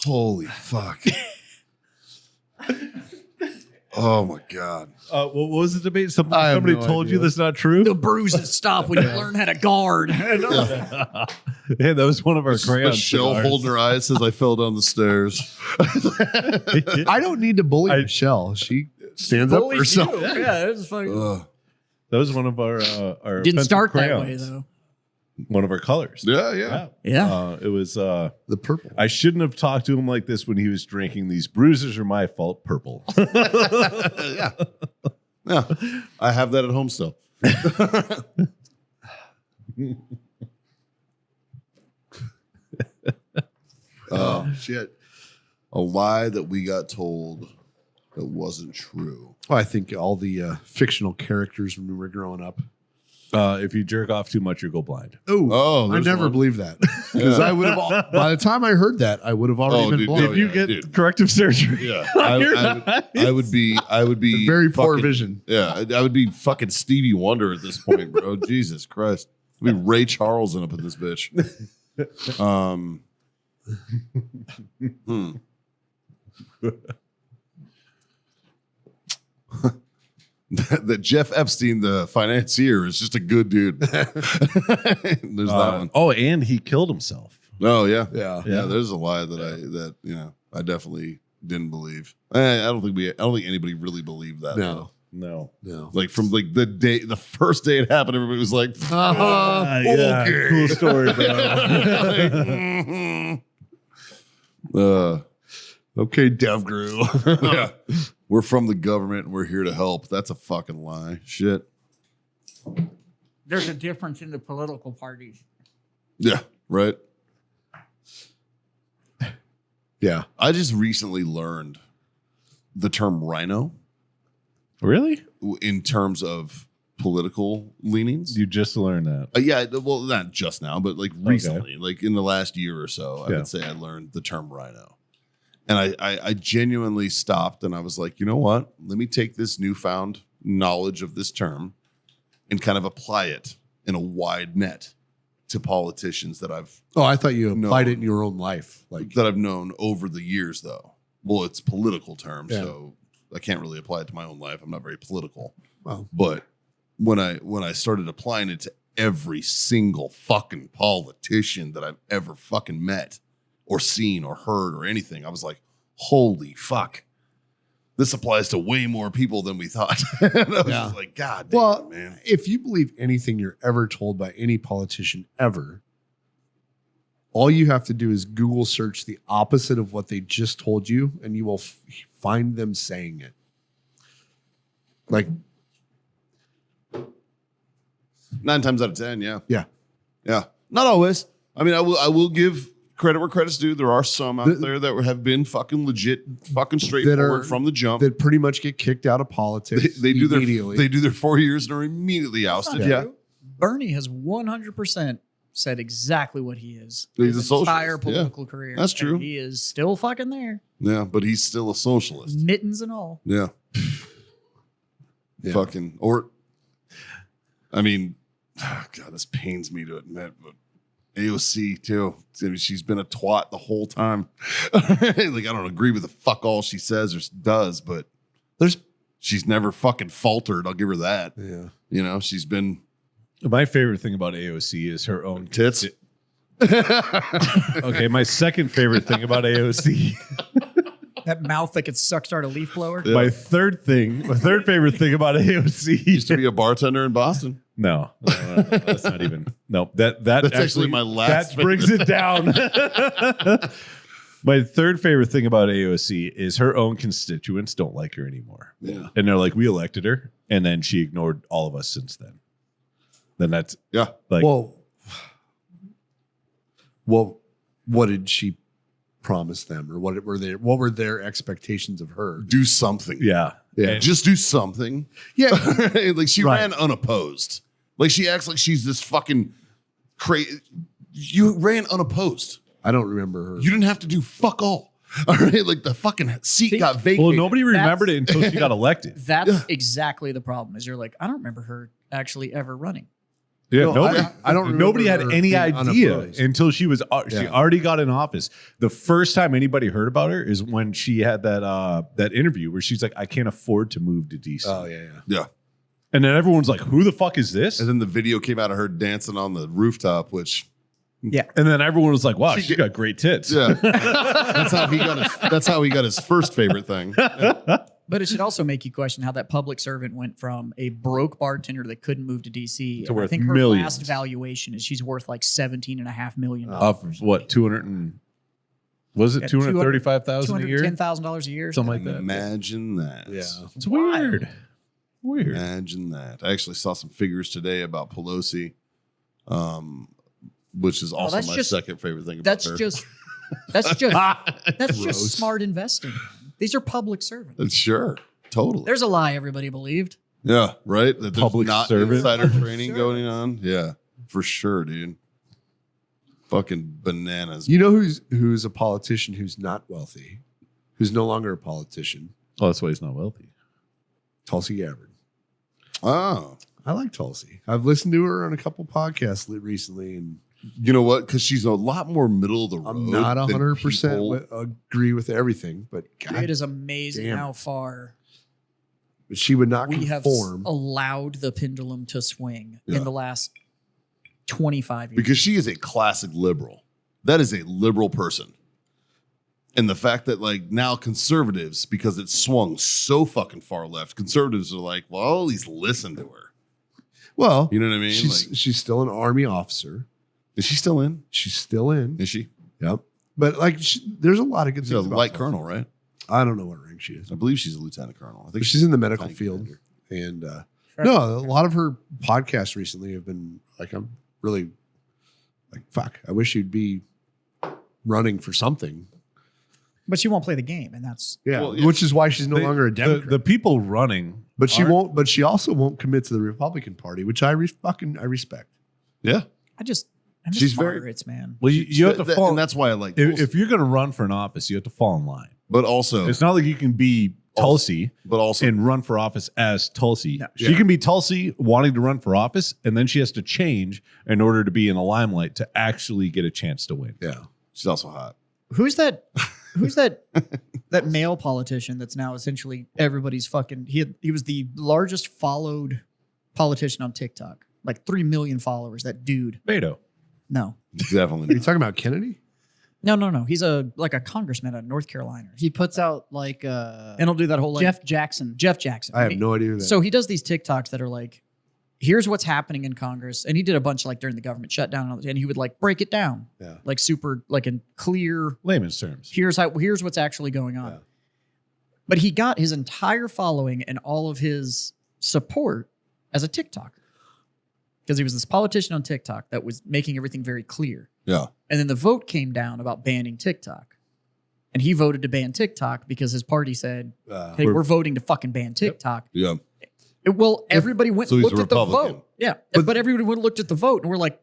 S5: Holy fuck. Oh my God.
S3: What was the debate?
S2: I have
S3: Somebody
S2: no
S3: told you
S2: idea.
S3: that's not true?
S4: The bruises stop when you learn how to guard.
S3: Hey, that was one of our crayons.
S5: Michelle holding her eyes says I fell down the stairs.
S2: I don't need to bully Michelle. She stands up for herself.
S4: Yeah, it's fucking.
S5: Ugh.
S3: That was one of our
S4: Didn't
S3: offensive
S4: start that way
S3: crayons.
S4: though.
S3: One of our colors.
S5: Yeah.
S4: Yeah.
S3: It was.
S2: The purple.
S3: I shouldn't have talked to him like this when he was drinking. These bruises are my fault. Purple.
S5: Yeah. Yeah. I have that at home still.
S2: Oh, shit.
S5: A lie that we got told that wasn't true.
S2: Well, I think all the fictional characters when we were growing up.
S3: If you jerk off too much, you go blind.
S5: Oh,
S2: I
S5: there's
S2: never
S5: one.
S2: believed that. Because I would have, by the time I heard that, I would have already been
S5: dude,
S2: blind.
S5: Did you get
S3: corrective surgery?
S5: Yeah. I would be
S2: Very poor
S5: fucking-
S2: vision.
S5: Yeah, I would be fucking Stevie Wonder at this point, bro. Jesus Christ. I'd be Ray Charles up in this bitch. That Jeff Epstein, the financier, is just a good dude. There's that one.
S3: Oh, and he killed himself.
S5: Oh yeah.
S2: Yeah.
S5: Yeah, there's a lie that I definitely didn't believe. I don't think anybody really believed that.
S2: No.
S3: No.
S2: No.
S5: Like from like the first day it happened, everybody was like,
S3: Yeah,
S5: okay.
S3: cool story, bro.
S2: Okay, Dev Grew.
S5: Yeah. We're from the government and we're here to help. That's a fucking lie. Shit.
S4: There's a difference in the political parties.
S5: Yeah. Right.
S2: Yeah.
S5: I just recently learned the term rhino
S3: Really?
S5: in terms of political leanings.
S3: You just learned that.
S5: Yeah, well, not just now, but like recently, like in the last year or so, I
S3: Yeah.
S5: would say I learned the term rhino. And I genuinely stopped and I was like, you know what? Let me take this newfound knowledge of this term and kind of apply it in a wide net to politicians that I've
S2: Oh, I thought you applied
S5: No.
S2: it in your own life. Like,
S5: known over the years, though. Well, it's political terms,
S2: Yeah.
S5: so I can't really apply it to my own life. I'm not very political.
S2: well,
S5: But when I started applying it to every single fucking politician that I've ever fucking met or seen or heard or anything, I was like, holy fuck. This applies to way more people than we thought. And I was
S2: Yeah.
S5: just like, God damn,
S2: well,
S5: man.
S2: if you believe anything you're ever told by any politician ever, all you have to do is Google search the opposite of what they just told you, and you will find them saying it. Like,
S5: 9 times out of 10, yeah.
S2: Yeah.
S5: Yeah. Not always. I mean, I will give credit where credit's due. There are some out
S2: The-
S5: there that have been fucking legit, fucking straightforward from the jump.
S2: that pretty much get kicked out of politics.
S5: They do
S2: immediately.
S5: their 4 years and are immediately ousted.
S2: Yeah.
S4: Bernie has 100% said exactly what he is.
S5: He's
S4: his
S5: a
S4: entire
S5: socialist, yeah.
S4: political career.
S5: That's true.
S4: And he is still fucking there.
S5: Yeah, but he's still a socialist.
S4: Mittens and all.
S5: Yeah.
S2: Yeah.
S5: Fucking, or, I mean, God, this pains me to admit, but AOC too. I mean, she's been a twat the whole time. Like, I don't agree with the fuck all she says or does, but she's never fucking faltered. I'll give her that.
S2: Yeah.
S5: You know, she's been
S3: My favorite thing about AOC is her own
S5: tits.
S3: Okay, my second favorite thing about AOC.
S4: That mouth that could suck-start a leaf blower.
S5: Yeah.
S3: My third favorite thing about AOC
S5: Used to be a bartender in Boston.
S3: No, that's not even. No, that's
S5: actually my last
S3: That brings it down. My third favorite thing about AOC is her own constituents don't like her anymore.
S5: Yeah.
S3: And they're like, we elected her, and then she ignored all of us since then. Then that's
S5: Yeah.
S3: like,
S2: Well, what did she promise them, or what were their expectations of her?
S5: Do something.
S3: yeah,
S2: Yeah.
S5: Just do something.
S2: Yeah.
S5: Like she
S2: Right.
S5: ran unopposed. Like she acts like she's this fucking crazy. You ran unopposed.
S2: I don't remember her.
S5: You didn't have to do fuck all. All right. Like the fucking seat
S4: See,
S5: got vacated.
S3: well, nobody remembered it until she got elected.
S4: That's exactly the problem. Is you're like, I don't remember her actually ever running.
S3: Yeah,
S2: No,
S3: nobody.
S2: I don't remember
S3: Nobody had
S2: her
S3: any
S2: being
S3: idea
S2: unopposed.
S3: until she was. She
S2: Yeah.
S3: already got in office. The first time anybody heard about her is when she had that interview where she's like, "I can't afford to move to DC."
S2: Oh yeah.
S5: Yeah.
S3: And then everyone's like, "Who the fuck is this?"
S5: And then the video came out of her dancing on the rooftop, which
S4: Yeah.
S3: And then everyone was like, "Wow,
S5: She
S3: she's
S5: get-
S3: got great tits."
S5: yeah. That's how he got his first favorite thing.
S4: But it should also make you question how that public servant went from a broke bartender that couldn't move to DC.
S3: To
S4: And I
S3: worth
S4: think her
S3: millions.
S4: last valuation is she's worth like $17.5 million.
S3: Off of what 200 and was it
S4: Yeah,
S3: 235,000 a year?
S4: $210,000 a year.
S3: Something like that.
S5: Imagine that.
S2: Yeah.
S3: It's weird. Weird.
S5: Imagine that. I actually saw some figures today about Pelosi, which is also
S4: that's
S5: my
S4: just-
S5: second favorite thing about
S4: That's
S5: her.
S4: that's
S2: Gross.
S4: just smart investing. These are public servants.
S5: Sure. Totally.
S4: There's a lie everybody believed.
S5: Yeah, right. That there's
S3: Public
S5: not
S3: servant.
S5: insider training
S4: Sure.
S5: going on. Yeah, for sure, dude. Fucking bananas.
S2: You know who's a politician who's not wealthy, who's no longer a politician?
S3: Oh, that's why he's not wealthy.
S2: Tulsi Gabbard.
S5: Oh,
S2: I like Tulsi. I've listened to her on a couple podcasts recently, and
S5: you know what? Because she's a lot more middle of the road.
S2: I'm not
S5: than
S2: 100%
S5: people-
S2: agree with everything, but God,
S4: It is amazing
S2: damn.
S4: how far
S2: she would not
S4: we have
S2: conform.
S4: allowed the pendulum to swing
S5: Yeah.
S4: in the last 25 years.
S5: Because she is a classic liberal. That is a liberal person. And the fact that like now conservatives, because it swung so fucking far left, conservatives are like, well, I'll at least listen to her.
S2: Well,
S5: You know what I mean?
S2: she's still an army officer.
S5: Is she still in?
S2: She's still in.
S5: Is she?
S2: Yep. But like, there's a lot of good
S5: She's a
S2: things about
S5: light
S2: Tulsi.
S5: colonel, right?
S2: I don't know what rank she is.
S5: I believe she's a lieutenant colonel. I think
S2: But she's in the medical
S5: tank
S2: field,
S5: commander.
S2: and
S4: Sure.
S2: no, a lot of her podcasts recently have been like, I'm really like, fuck. I wish you'd be running for something.
S4: But she won't play the game, and that's
S2: Yeah,
S5: Well, yeah.
S2: which is why she's no
S3: The-
S2: longer a Democrat.
S3: The people running,
S2: but she
S3: aren't-
S2: won't. But she also won't commit to the Republican Party, which I respect.
S5: Yeah.
S4: I'm just
S5: She's very-
S4: moderates, man.
S3: Well, you have to fall.
S5: And that's why I like
S3: If you're going to run for an office, you have to fall in line.
S5: but also
S3: It's not like you can be Tulsi
S5: but also
S3: and run for office as Tulsi.
S4: No.
S3: She can be Tulsi wanting to run for office, and then she has to change in order to be in the limelight to actually get a chance to win.
S2: Yeah,
S5: she's also hot.
S4: Who's that? Who's that? That male politician that's now essentially everybody's fucking. He was the largest followed politician on TikTok, like 3 million followers. That dude.
S3: Beto.
S4: No,
S2: are
S5: Definitely.
S2: you talking about Kennedy?
S4: no. He's a congressman out of North Carolina,
S6: He puts out like
S4: and he'll do that whole like,
S6: Jeff Jackson.
S4: Jeff Jackson.
S2: I have no idea who that.
S4: So he does these TikToks that are like, here's what's happening in Congress. And he did a bunch like during the government shutdown, and he would like break it down,
S2: Yeah.
S4: like super, like in clear,
S3: Layman's terms.
S4: here's what's actually going on.
S2: Yeah.
S4: But he got his entire following and all of his support as a TikToker. Because he was this politician on TikTok that was making everything very clear.
S5: Yeah.
S4: And then the vote came down about banning TikTok. And he voted to ban TikTok because his party said, hey, we're voting to fucking ban TikTok.
S5: Yeah.
S4: Well, everybody went
S5: So
S4: and
S5: he's
S4: looked
S5: a
S4: at the
S5: Republican.
S4: vote. Yeah. But everybody went and looked at the vote and we're like,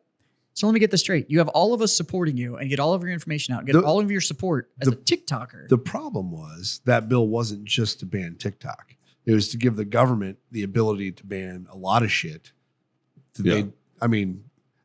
S4: So let me get this straight. You have all of us supporting you and get all of your information out, get all of your support as a TikToker.
S2: The problem was that bill wasn't just to ban TikTok. It was to give the government the ability to ban a lot of shit.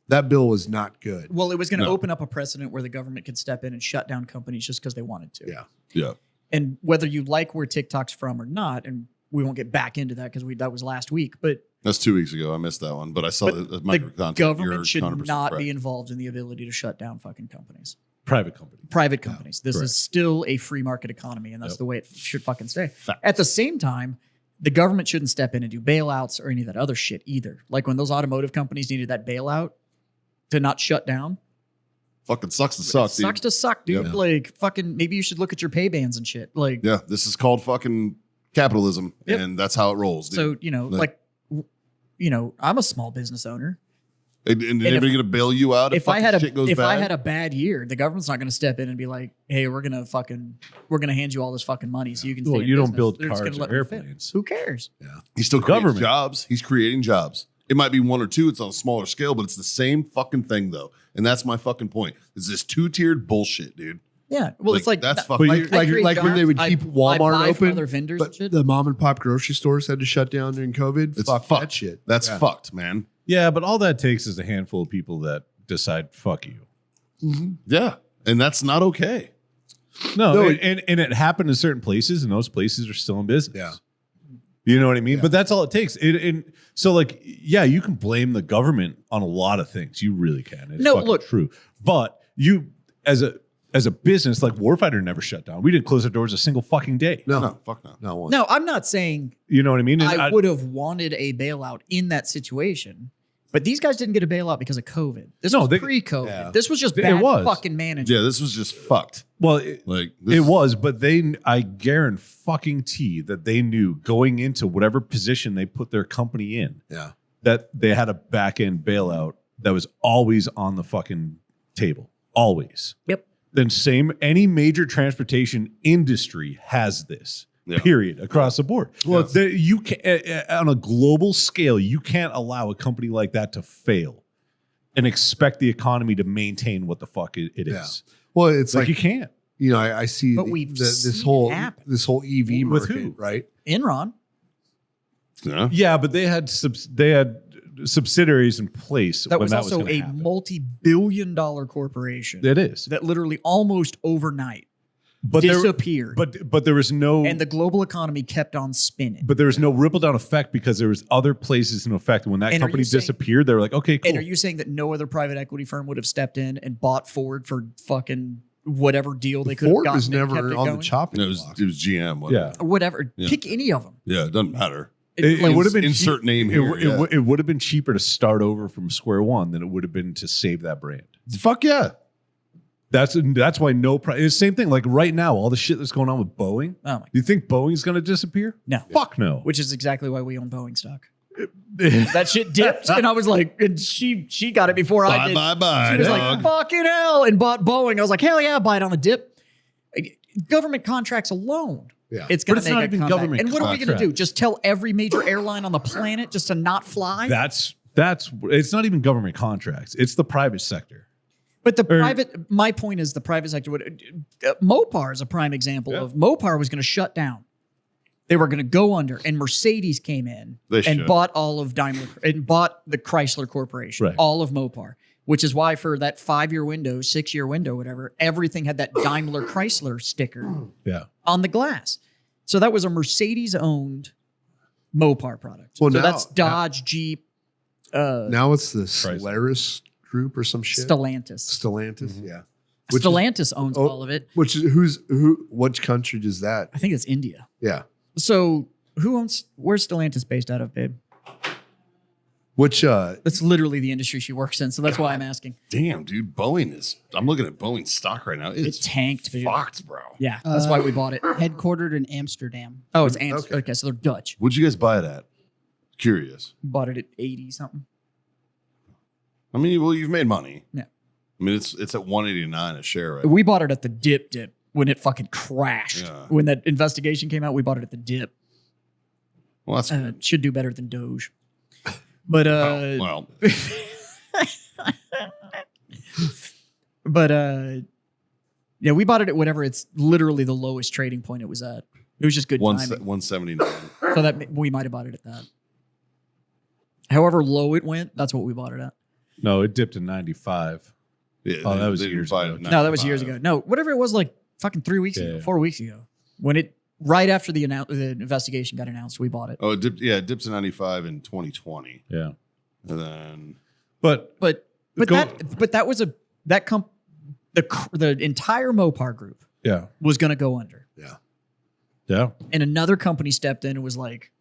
S2: That bill was not good.
S4: Well, it was going to open up a precedent where the government could step in and shut down companies just because they wanted to.
S2: Yeah.
S5: Yeah.
S4: And whether you like where TikTok's from or not, and we won't get back into that because that was last week, but
S5: That's 2 weeks ago. I missed that one, but I saw the micro content.
S4: government should
S5: 100%
S4: not
S5: correct.
S4: be involved in the ability to shut down fucking companies.
S3: Private company.
S4: Private companies. This
S3: correct.
S4: is still a free market economy, and that's
S3: Yep.
S4: the way it should fucking stay. At the same time, the government shouldn't step in and do bailouts or any of that other shit either. Like when those automotive companies needed that bailout to not shut down.
S5: Fucking sucks to suck, dude.
S4: Sucks to suck, dude.
S5: Yeah.
S4: Like fucking maybe you should look at your pay bands and shit. Like
S5: Yeah, this is called fucking capitalism,
S4: Yep.
S5: and that's how it rolls, dude.
S4: so, I'm a small business owner.
S5: and anybody gonna bail you out if,
S4: If I had
S5: shit goes
S4: if
S5: bad?
S4: I had a bad year, the government's not going to step in and be like, "Hey, we're gonna hand you all this fucking money so you can."
S3: Well,
S4: stay in
S3: you don't
S4: business."
S3: build
S4: They're just
S3: cars
S4: gonna
S3: or
S4: let me fit.
S3: airplanes.
S4: Who cares?
S5: He's still creating
S3: Government.
S5: jobs. He's creating jobs. It might be one or two. It's on a smaller scale, but it's the same fucking thing, though. And that's my fucking point. It's this two-tiered bullshit, dude.
S4: Yeah. Well, it's like
S5: that's
S4: that-
S5: fucking.
S2: Like when they would keep Walmart
S4: buy from
S2: open,
S4: other vendors and
S2: but
S4: shit.
S2: the mom and pop grocery stores had to shut down during COVID.
S5: It's
S2: Fuck
S5: fucked.
S2: that shit.
S5: That's
S2: Yeah.
S5: fucked, man.
S3: Yeah, but all that takes is a handful of people that decide, fuck you.
S5: Yeah, and that's not okay.
S3: No, and it happened in certain places, and those places are still in business.
S2: Yeah.
S3: You know what I mean?
S2: Yeah.
S3: But that's all it takes. So, like, yeah, you can blame the government on a lot of things. You really can. It's
S4: No,
S3: fucking
S4: look.
S3: true. But you, as a business, like Warfighter never shut down. We didn't close our doors a single fucking day.
S5: No, fuck no.
S2: Not one.
S4: No, I'm not saying
S3: You know what I mean? And
S4: I would have wanted a bailout in that situation. But these guys didn't get a bailout because of COVID. This
S3: No,
S4: was
S3: they-
S4: pre-COVID.
S2: Yeah.
S4: This was just
S3: It
S4: bad
S3: was.
S4: fucking management.
S5: Yeah, this was just fucked.
S3: well,
S5: Like
S3: it was, but I guarantee that they knew going into whatever position they put their company in
S2: Yeah.
S3: that they had a back end bailout that was always on the fucking table. Always.
S4: Yep.
S3: Then any major transportation industry has this.
S5: Yeah.
S3: Period, across the board.
S2: Well,
S3: You can on a global scale, you can't allow a company like that to fail and expect the economy to maintain what the fuck it is.
S2: Yeah. Well, it's like
S3: you can't.
S2: I see
S4: But we've
S2: this
S4: seen
S2: whole
S4: it happen.
S2: EV
S3: With
S2: market,
S3: who?
S2: right?
S4: Enron.
S5: Yeah.
S3: Yeah, but they had subsidiaries in place
S4: That
S3: when
S4: was
S3: that
S4: also
S3: was
S4: a
S3: happen.
S4: multi-billion-dollar corporation
S3: It is,
S4: that literally almost overnight
S3: but there,
S4: disappeared.
S3: but there was no,
S4: and the global economy kept on spinning.
S3: but there was no ripple down effect because there was other places in effect. And when that
S4: And are
S3: company
S4: you saying-
S3: disappeared, they were like, okay, cool.
S4: And are you saying that no other private equity firm would have stepped in and bought Ford for fucking whatever deal they could have
S2: Ford
S4: gotten
S2: was
S4: and kept
S2: never
S4: it
S2: on
S4: going?
S2: the chopping
S5: It was
S2: block.
S5: GM. Whatever.
S3: Yeah.
S4: Or whatever.
S5: Yeah.
S4: Pick any of them.
S5: Yeah, it doesn't matter.
S3: It
S4: Like,
S3: would have been
S5: insert name
S3: It,
S5: here.
S3: it,
S5: yeah.
S3: it would have been cheaper to start over from square one than it would have been to save that brand.
S5: Fuck yeah.
S3: That's why no price. It's the same thing. Like right now, all the shit that's going on with Boeing.
S4: Oh my!
S3: Do you think Boeing's going to disappear?
S4: No.
S3: Fuck no.
S4: Which is exactly why we own Boeing stock. That shit dipped, and I was like, and she got it before I
S5: Bye,
S4: did.
S5: bye, bye,
S4: She was
S5: dog.
S4: like, fucking hell, and bought Boeing. I was like, hell yeah, buy it on the dip. Government contracts alone.
S2: Yeah.
S4: It's going
S3: But
S4: to
S3: it's
S4: make
S3: not
S4: a
S3: even
S4: comeback.
S3: government
S4: And what are we going to do?
S3: contract.
S4: Just tell every major airline on the planet just to not fly?
S3: That's it's not even government contracts. It's the private sector.
S4: But my point is the private sector Mopar is a prime example of Mopar was going to shut down. They were going to go under, and Mercedes came in
S5: They
S4: and
S5: should.
S4: bought all of Daimler and bought the Chrysler Corporation,
S3: Right.
S4: all of Mopar, which is why for that 5-year window, 6-year window, whatever, everything had that Daimler Chrysler sticker
S3: Yeah.
S4: on the glass. So that was a Mercedes-owned Mopar product.
S2: Well,
S4: so
S2: now-
S4: that's Dodge, Jeep,
S2: Now it's the Solaris group or some shit.
S4: Stellantis.
S2: Stellantis, yeah.
S4: Stellantis owns
S2: oh,
S4: all of it.
S2: Which is which country does that?
S4: I think it's India.
S2: Yeah.
S4: So where's Stellantis based out of, babe?
S2: Which
S4: That's literally the industry she works in. So that's why I'm asking.
S5: Damn, dude. I'm looking at Boeing stock right now.
S4: It
S5: It's
S4: tanked, dude.
S5: fucked, bro.
S4: Yeah, that's why we bought it.
S6: Headquartered in Amsterdam.
S4: Oh, it's Amsterdam. Okay, so they're Dutch.
S5: What'd you guys buy it at? Curious.
S4: Bought it at 80 something.
S5: I mean, well, you've made money.
S4: Yeah.
S5: I mean, it's at 189 a share, right?
S4: We bought it at the dip when it fucking crashed.
S5: Yeah.
S4: When that investigation came out, we bought it at the dip.
S5: Well, that's
S4: It should do better than Doge. But
S5: well.
S4: But yeah, we bought it at whatever. It's literally the lowest trading point it was at. It was just good timing.
S5: 179.
S4: So that we might have bought it at that. However low it went, that's what we bought it at.
S3: No, it dipped to 95.
S5: Yeah,
S3: Oh, that was
S5: they didn't
S3: years
S5: buy
S3: ago.
S5: it at
S4: No, that was
S5: 95.
S4: years ago. No, whatever it was, like fucking 3 weeks ago,
S3: Yeah.
S4: 4 weeks ago, when it right after the investigation got announced, we bought it.
S5: Oh, it dipped. Yeah, it dipped to 95 in 2020,
S3: Yeah.
S5: and then
S3: But
S4: But
S3: Go-
S4: that was the entire Mopar group
S3: yeah.
S4: was going to go under,
S3: Yeah.
S4: and another company stepped in and was like,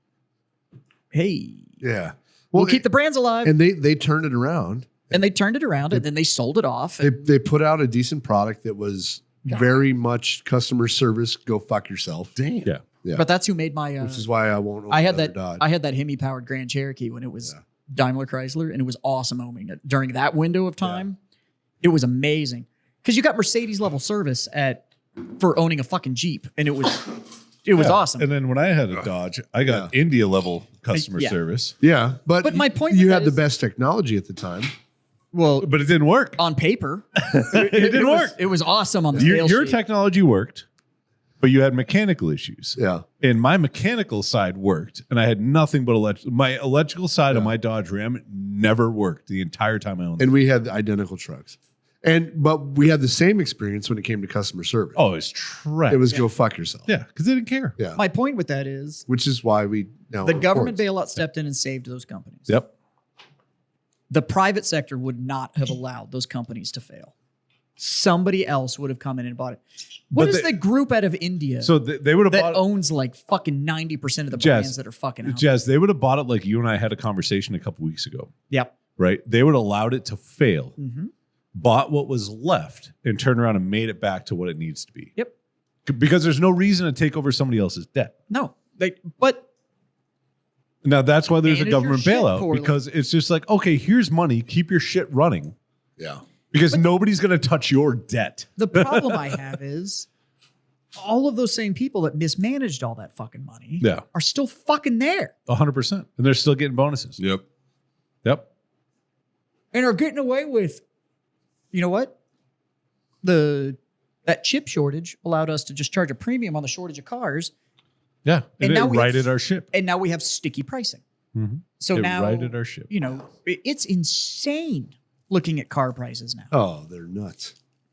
S4: "Hey,
S2: Yeah.
S4: we'll keep the brands alive,"
S2: And they turned it around.
S4: and they turned it around, and then they sold it off.
S2: They put out a decent product that was
S4: Yeah.
S2: very much customer service. Go fuck yourself.
S5: damn.
S3: Yeah.
S2: Yeah.
S4: But that's who made my.
S2: Which is why I won't. Own
S4: I had
S2: another
S4: that.
S2: Dodge.
S4: I had that Hemi powered Grand Cherokee when it was
S2: Yeah.
S4: Daimler Chrysler, and it was awesome owning it during that window of time. It was amazing because you got Mercedes level service for owning a fucking Jeep, and it was
S3: Yeah.
S4: awesome.
S3: And then when I had a Dodge, I got India level customer
S4: Yeah.
S3: service,
S2: Yeah, but
S4: my point
S2: you
S4: with
S2: had
S4: that
S2: the
S4: is-
S2: best technology at the time.
S4: well,
S3: but it didn't work.
S4: on paper,
S3: It didn't
S4: was-
S3: work.
S4: It was awesome on the
S3: Your
S4: sales sheet.
S3: technology worked, but you had mechanical issues.
S2: Yeah,
S3: And my mechanical side worked, and I had nothing but my electrical side of
S2: Yeah.
S3: my Dodge Ram never worked the entire time I owned it.
S2: and we had identical trucks, but we had the same experience when it came to customer service.
S3: Oh, it's trash.
S2: It was go fuck yourself.
S3: yeah, because they didn't care.
S2: Yeah,
S4: My point with that is
S2: which is why we now
S4: the
S2: own
S4: government
S2: Fords.
S4: bailout stepped in and saved those companies.
S3: Yep.
S4: The private sector would not have allowed those companies to fail. Somebody else would have come in and bought it. What
S3: But
S4: is
S3: they-
S4: the group out of India
S3: So they would have
S4: that
S3: bought
S4: owns like fucking 90% of the
S3: Jazz,
S4: brands that are fucking out?
S3: Jazz. They would have bought it like you and I had a conversation a couple weeks ago,
S4: Yep.
S3: right? They would have allowed it to fail,
S4: Mm-hmm.
S3: bought what was left, and turned around and made it back to what it needs to be.
S4: Yep.
S3: Because there's no reason to take over somebody else's debt.
S4: No, but
S3: Now that's why there's a
S4: Manage your
S3: government
S4: shit
S3: bailout,
S4: poorly.
S3: because it's just like, okay, here's money, keep your shit running,
S2: Yeah,
S3: because nobody's going to touch your debt.
S4: the problem I have is all of those same people that mismanaged all that fucking money
S3: Yeah,
S4: are still fucking there
S3: 100%, and they're still getting bonuses.
S5: Yep.
S3: Yep.
S4: and are getting away with, you know what? That chip shortage allowed us to just charge a premium on the shortage of cars,
S3: Yeah,
S4: And
S3: and
S4: now
S3: it
S4: we have-
S3: righted our ship.
S4: and now we have sticky pricing.
S3: Mhm.
S4: So
S3: It
S4: now,
S3: righted our ship.
S4: you know, it's insane looking at car prices now.
S2: oh, they're nuts.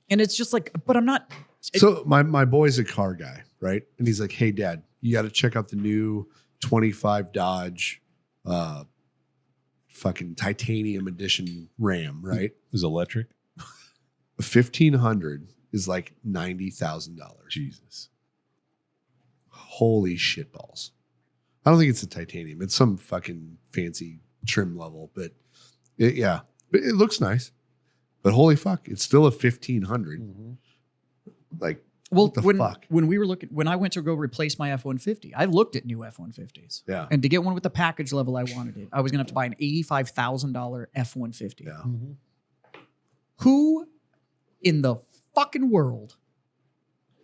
S4: And it's just like, but I'm not.
S2: So my boy's a car guy, right? And he's like, "Hey, Dad, you got to check out the new 25 Dodge, fucking titanium edition Ram, right?
S3: Is electric.
S2: 1,500 is like $90,000.
S3: Jesus.
S2: Holy shitballs! I don't think it's a titanium. It's some fucking fancy trim level, but it looks nice. But holy fuck, it's still a 1,500. Like,
S4: Well,
S2: what the
S4: when
S2: fuck?
S4: when I went to go replace my F-150, I looked at new F-150s.
S2: Yeah.
S4: And to get one with the package level I wanted it, I was going to have to buy an $85,000 F-150.
S2: Yeah.
S4: Who in the fucking world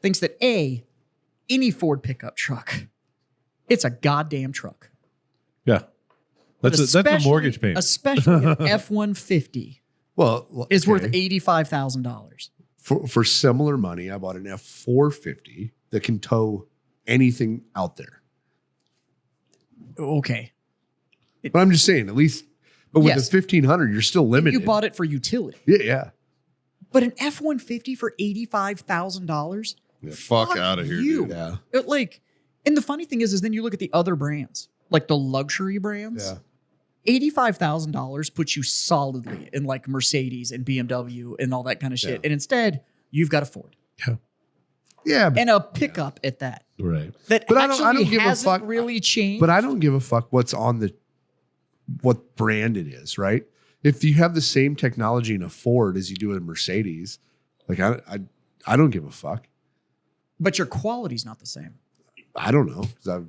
S4: thinks that any Ford pickup truck, it's a goddamn truck?
S3: Yeah.
S4: But
S3: That's a
S4: especially-
S3: mortgage payment.
S4: Especially an F-150
S2: Well,
S4: is worth
S2: okay.
S4: $85,000.
S2: For similar money, I bought an F450 that can tow anything out there.
S4: Okay.
S2: But I'm just saying, at least, but with
S4: Yes.
S2: the 1,500, you're still limited.
S4: You bought it for utility.
S2: Yeah.
S4: But an F-150 for $85,000?
S5: Yeah, fuck out of here,
S4: you.
S5: dude.
S2: Yeah.
S4: And the funny thing is then you look at the other brands, like the luxury brands. $85,000 puts you solidly in like Mercedes and BMW and all that kind of shit.
S2: Yeah.
S4: And instead, you've got a Ford
S2: Yeah. But,
S4: and a pickup at that.
S3: Right.
S4: That
S2: But I
S4: actually
S2: don't give a
S4: hasn't
S2: fuck.
S4: really changed.
S2: but I don't give a fuck what's on what brand it is, right? If you have the same technology in a Ford as you do in a Mercedes, like I don't give a fuck.
S4: But your quality's not the same.
S2: I don't know because I've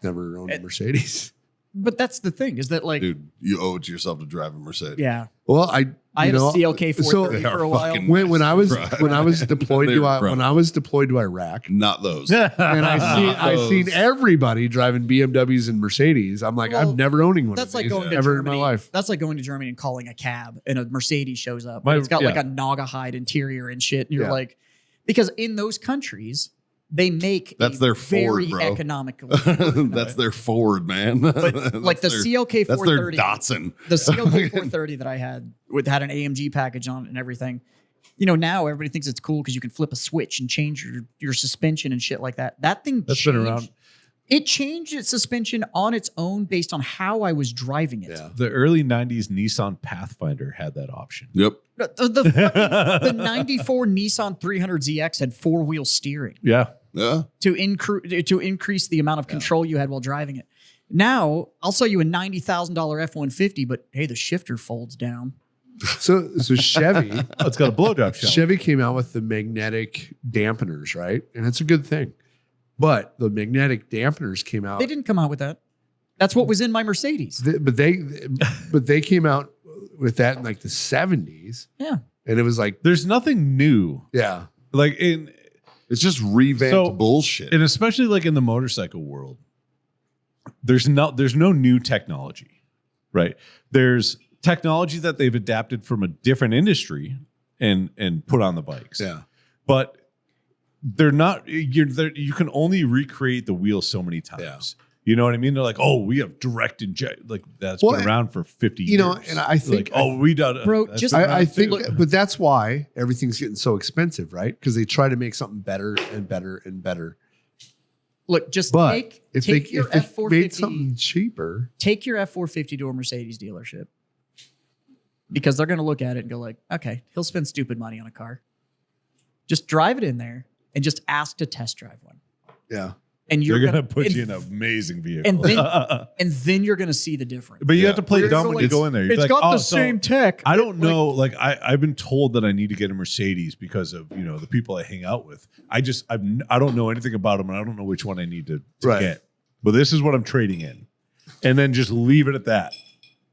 S2: never owned a
S4: And-
S2: Mercedes.
S4: But that's the thing is that like,
S5: Dude, you owe it to yourself to drive a Mercedes.
S4: yeah,
S2: Well,
S4: I had a CLK 430
S2: so
S5: They are
S4: for a while.
S5: fucking-
S2: when I was
S5: Right.
S2: when I was deployed
S5: They're
S2: to when
S5: incredible.
S2: I was deployed to Iraq,
S5: Not those.
S2: and I seen
S5: Those.
S2: everybody driving BMWs and Mercedes. I'm like,
S4: Well,
S2: I'm never owning one.
S4: That's
S2: of
S4: like
S2: these
S4: going to
S2: ever
S4: Germany.
S2: in my life.
S4: That's like going to Germany and calling a cab and a Mercedes shows up.
S3: My-
S4: It's got like
S3: yeah.
S4: a Naugahyde interior and shit. And you're
S2: Yeah.
S4: like, because in those countries, they make
S5: That's
S4: a
S5: their
S4: very
S5: Ford, bro.
S4: economical.
S5: That's their Ford, man.
S4: But like the CLK
S5: That's their
S4: 430,
S5: Datsun.
S4: the CLK 430 that I had had an AMG package on it and everything. You know, now everybody thinks it's cool because you can flip a switch and change your suspension and shit like that. That thing
S3: That's been around.
S4: It changed its suspension on its own based on how I was driving it.
S2: Yeah.
S3: The early 90s Nissan Pathfinder had that option.
S5: Yep.
S4: The 94 Nissan 300ZX had four-wheel steering
S3: Yeah.
S5: Yeah.
S4: to increase the amount of control you had while driving it. Now, I'll sell you a $90,000 F-150, but hey, the shifter folds down.
S2: So Chevy
S3: Oh, it's got a blowjob shell.
S2: Chevy came out with the magnetic dampeners, right? And it's a good thing. But the magnetic dampeners came out.
S4: They didn't come out with that. That's what was in my Mercedes.
S2: but they came out with that in like the 70s.
S4: Yeah.
S2: And it was like,
S3: There's nothing new.
S2: yeah.
S3: Like in
S5: It's just revamped
S3: So-
S5: bullshit.
S3: and especially like in the motorcycle world, there's no new technology, right? There's technology that they've adapted from a different industry and put on the bikes.
S2: Yeah.
S3: But they're not. You can only recreate the wheel so many times.
S2: Yeah.
S3: You know what I mean? They're like, oh, we have direct inject. Like that's
S2: Well,
S3: been around for 50 years.
S2: you know, and I think-
S3: like, oh, we done.
S4: Bro,
S3: that's
S4: just-
S3: been
S2: I
S3: around
S2: think,
S3: too.
S2: but that's why everything's getting so expensive, right? Because they try to make something better and better and better.
S4: Look, just
S2: But
S4: take
S2: if
S4: your
S2: they made
S4: F-450,
S2: something cheaper,
S4: take your F-450 to a Mercedes dealership because they're going to look at it and go like, okay, he'll spend stupid money on a car. Just drive it in there and just ask to test drive one.
S2: yeah.
S4: And you're
S3: They're
S4: going
S3: gonna put you in an amazing vehicle.
S4: and then you're going to see the difference.
S3: but you have to play
S4: You're
S3: dumb
S4: gonna
S3: when you
S4: go
S3: go in there. You're
S4: It's
S3: like,
S4: got
S3: oh,
S4: the
S3: so
S4: same tech.
S3: I don't know. Like I've been told that I need to get a Mercedes because of the people I hang out with. I don't know anything about them, and I don't know which one I need to
S2: Right.
S3: get. But this is what I'm trading in, and then just leave it at that.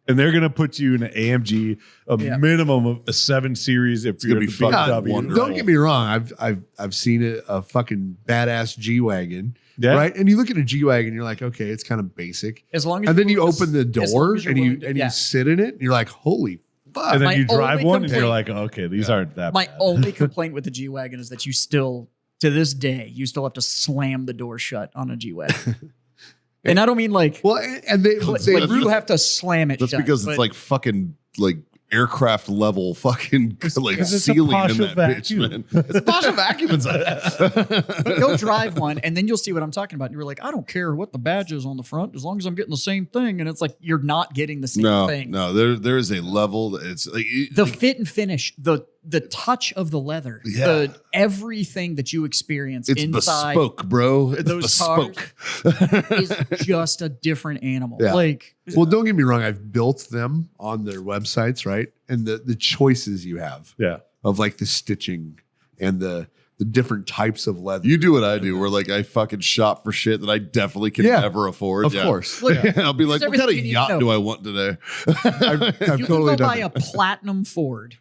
S3: And they're gonna put you in an AMG, a
S4: Yeah.
S3: minimum of a 7 Series. If you're
S5: gonna
S3: the
S5: be fucking
S3: BMW.
S5: wonderful.
S2: Don't get me wrong. I've seen a fucking badass G wagon,
S3: Yeah.
S2: right? And you look at a G wagon, you're like, okay, it's kind of basic.
S4: As long as
S2: And then
S4: you're
S2: you
S4: willing to-
S2: open the
S4: as long
S2: door
S4: as you're
S2: and you
S4: willing to- yeah.
S2: sit in it, and you're like, holy fuck!
S3: And then
S4: My
S3: you drive
S4: only
S3: one, and you're
S4: complaint-
S3: like, okay, these aren't that
S4: My
S3: bad.
S4: only complaint with the G Wagon is that you still, to this day, you still have to slam the door shut on a G Wagon. And I don't mean like,
S2: Well, and they
S4: like
S2: really
S4: you have to slam it
S5: That's
S4: shut.
S5: because
S4: but
S5: it's like fucking like aircraft level fucking like
S3: 'cause it's a
S5: ceiling in
S3: Pasha
S5: that
S3: vacuum.
S5: bitch, man. It's a Pasha vacuum inside.
S4: go drive one and then you'll see what I'm talking about. And you're like, I don't care what the badge is on the front as long as I'm getting the same thing. And it's like, you're not getting the same
S5: No,
S4: thing.
S5: no, there is a level that it's like
S4: The fit and finish, the touch of the leather,
S5: Yeah.
S4: the everything that you experience
S5: it's
S4: inside
S5: bespoke, bro. It's
S4: those
S5: bespoke.
S4: is just a different animal.
S2: Yeah.
S4: Like,
S2: Well, don't get me wrong. I've built them on their websites, right? And the choices you have
S3: Yeah.
S2: of like the stitching and the different types of leather.
S5: You do what I do, where like I fucking shop for shit that I definitely can
S2: Yeah,
S5: never afford.
S2: of
S5: Yeah.
S2: course.
S4: Look,
S5: I'll be like,
S4: Here's
S5: what kind of
S4: everything you need to
S5: yacht
S4: know.
S5: do I want today?
S2: I've
S4: you
S2: totally
S4: can go buy
S2: done
S4: a platinum Ford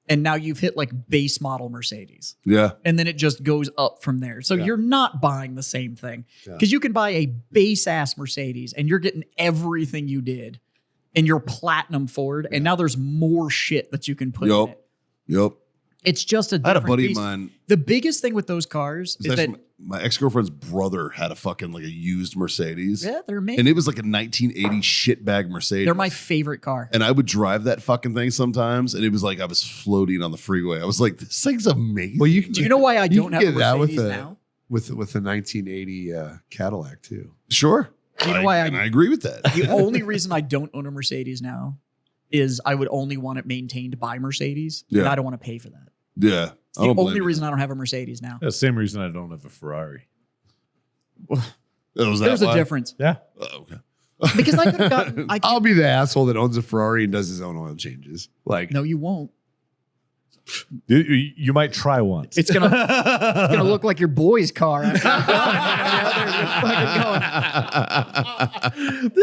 S4: and now you've hit like base model Mercedes.
S5: Yeah.
S4: And then it just goes up from there. So
S2: Yeah.
S4: you're not buying the same thing.
S2: Yeah.
S4: Because you can buy a base ass Mercedes and you're getting everything you did in your platinum Ford. And now there's more shit that you can put in
S5: Yup.
S4: it.
S5: Yep.
S4: It's just a
S5: I had a
S4: different
S5: buddy of
S4: beast.
S5: mine.
S4: The biggest thing with those cars
S5: It's
S4: is that
S5: actually my ex-girlfriend's brother had a fucking like a used Mercedes.
S4: yeah, they're amazing.
S5: And it was like a 1980 shitbag Mercedes.
S4: They're my favorite car.
S5: And I would drive that fucking thing sometimes, and it was like I was floating on the freeway. I was like, "This thing's amazing."
S2: Well, you can
S4: Do you know why I
S2: you
S4: don't
S2: can
S4: have a
S2: get that with
S4: Mercedes
S2: a-
S4: now?
S2: with the 1980 Cadillac too.
S5: Sure.
S4: Do you know why
S5: and I agree with that.
S4: The only reason I don't own a Mercedes now is I would only want it maintained by Mercedes, and
S5: Yeah.
S4: I don't want to pay for that.
S5: Yeah.
S4: It's
S5: I
S4: the
S5: don't blame
S4: only
S5: you.
S4: reason I don't have a Mercedes now.
S3: That's the same reason I don't have a Ferrari.
S5: Oh, was that
S4: There's a
S5: why?
S4: difference
S3: Yeah.
S5: Oh, okay.
S4: because I could have gotten.
S2: I'll be the asshole that owns a Ferrari and does his own oil changes. Like,
S4: No, you won't.
S3: You might try once.
S4: It's gonna look like your boy's car. They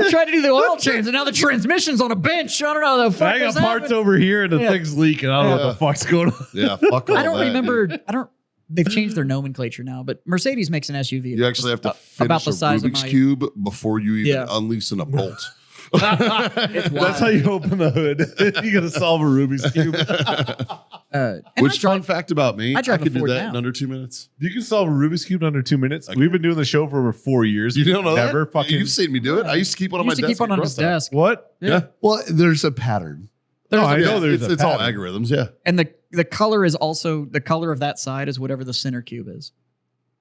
S4: tried to do the oil change, and now the transmission's on a bench. I don't know the fuck.
S3: I got
S4: is
S3: parts
S4: happening.
S3: over here, and the
S4: Yeah.
S3: thing's leaking. I don't know what the fuck's going on.
S5: Yeah, fuck all
S4: I don't
S5: that,
S4: remember.
S5: dude.
S4: I don't. They've changed their nomenclature now, but Mercedes makes an SUV.
S5: You actually have to finish
S4: about the size
S5: a
S4: of
S5: Rubik's
S4: my-
S5: cube before you even
S4: Yeah.
S5: unloosen a bolt.
S3: That's how you open the hood. You got to solve a Rubik's Cube.
S4: And
S5: Which
S4: I drive,
S5: fun fact about me,
S4: I drive a
S5: could do
S4: Ford
S5: that
S4: now.
S5: in under 2 minutes.
S3: You can solve a Rubik's Cube in under 2 minutes. We've been doing the show for over 4 years.
S5: You don't know
S3: Never
S5: that?
S3: fucking.
S5: You've seen me do it. I used to keep one on my
S4: used to
S5: desk.
S4: keep one on his
S5: across that.
S4: desk.
S3: What?
S5: Yeah.
S2: Well, there's a pattern.
S3: No, I
S5: Yeah,
S3: know there's
S5: it's all
S3: pattern.
S5: algorithms. Yeah.
S4: And the color is also the color of that side is whatever the center cube is.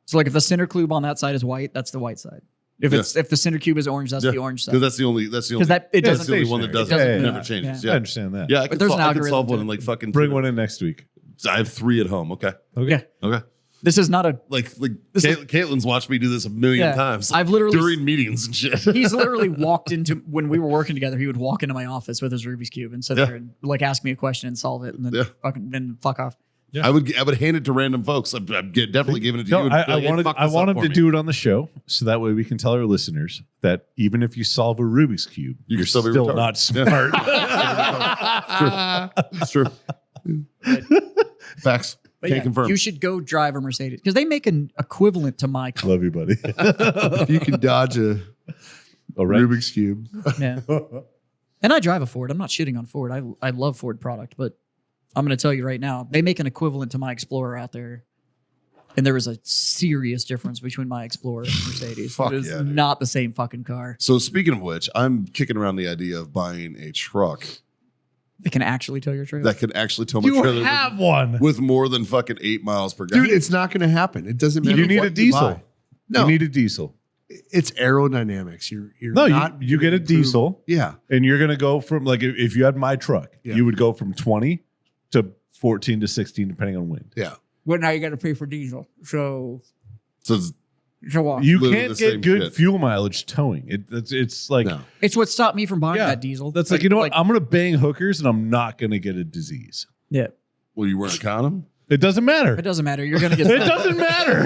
S4: So like if the center cube on that side is white, that's the white side. If if the center cube is orange, that's the orange side.
S5: Because that's the only.
S4: Because that it
S5: That's
S4: doesn't.
S5: the only one that doesn't.
S3: Yeah, yeah,
S5: never
S3: yeah.
S5: changes.
S3: I
S5: Yeah.
S3: understand that.
S5: Yeah. I
S4: But
S5: could,
S4: there's an
S5: I could
S4: algorithm
S5: solve
S4: to
S5: one
S4: it.
S5: in like fucking.
S3: Bring
S5: 2
S3: one in next week.
S5: I have 3 at home. Okay.
S3: Okay.
S4: Yeah.
S5: Okay.
S4: This is not a.
S5: Like
S4: This is-
S5: Caitlin's watched me do this a million
S4: Yeah.
S5: times.
S4: I've literally.
S5: during meetings and shit.
S4: He's literally walked into when we were working together. He would walk into my office with his Rubik's cube and sit
S5: Yeah.
S4: there and like ask me a question and solve it, and then fuck off.
S5: I would hand it to random folks. I'm definitely giving it to
S3: No,
S5: you.
S3: I want him to do it on the show so that way we can tell our listeners that even if you solve a Rubik's Cube,
S5: You can
S3: you're
S5: still be
S3: still
S5: retarded.
S3: not smart.
S5: It's true. Facts.
S4: But
S5: Can't
S4: yeah,
S5: confirm.
S4: you should go drive a Mercedes because they make an equivalent to my car.
S3: Love you, buddy.
S2: If you can dodge a
S3: All right.
S2: Rubik's Cube.
S4: Yeah. And I drive a Ford. I'm not shitting on Ford. I love Ford product, but I'm going to tell you right now, they make an equivalent to my Explorer out there. And there is a serious difference between my Explorer and Mercedes.
S5: Fuck
S4: it is
S5: yeah, dude.
S4: not the same fucking car.
S5: So speaking of which, I'm kicking around the idea of buying a truck
S4: It can actually tow your trailer.
S5: that could actually tow my
S3: You
S5: trailer
S3: have one.
S5: with more than fucking 8 miles per gallon.
S2: Dude, it's not going to happen. It doesn't matter.
S3: You need
S2: what
S3: a diesel.
S2: buy. No,
S3: You need a diesel.
S2: it's aerodynamics. You're
S3: No,
S2: not.
S3: you get a
S2: gonna improve-
S3: diesel.
S2: Yeah.
S3: And you're going to go from, like, if you had my truck,
S2: Yeah.
S3: you would go from 20 to 14 to 16, depending on wind.
S2: Yeah.
S4: Well, now you got to pay for diesel. So
S5: So
S4: what?
S3: You
S5: Literally
S3: can't
S5: the same
S3: get good
S5: shit.
S3: fuel mileage towing. It's like,
S2: No.
S4: It's what stopped me from buying
S3: Yeah.
S4: that diesel.
S3: that's like, you know what? I'm going to bang hookers and I'm not going to get a disease.
S4: Yeah.
S5: well, you weren't a condom?
S3: It doesn't matter.
S4: It doesn't matter. You're going to get
S3: It doesn't matter.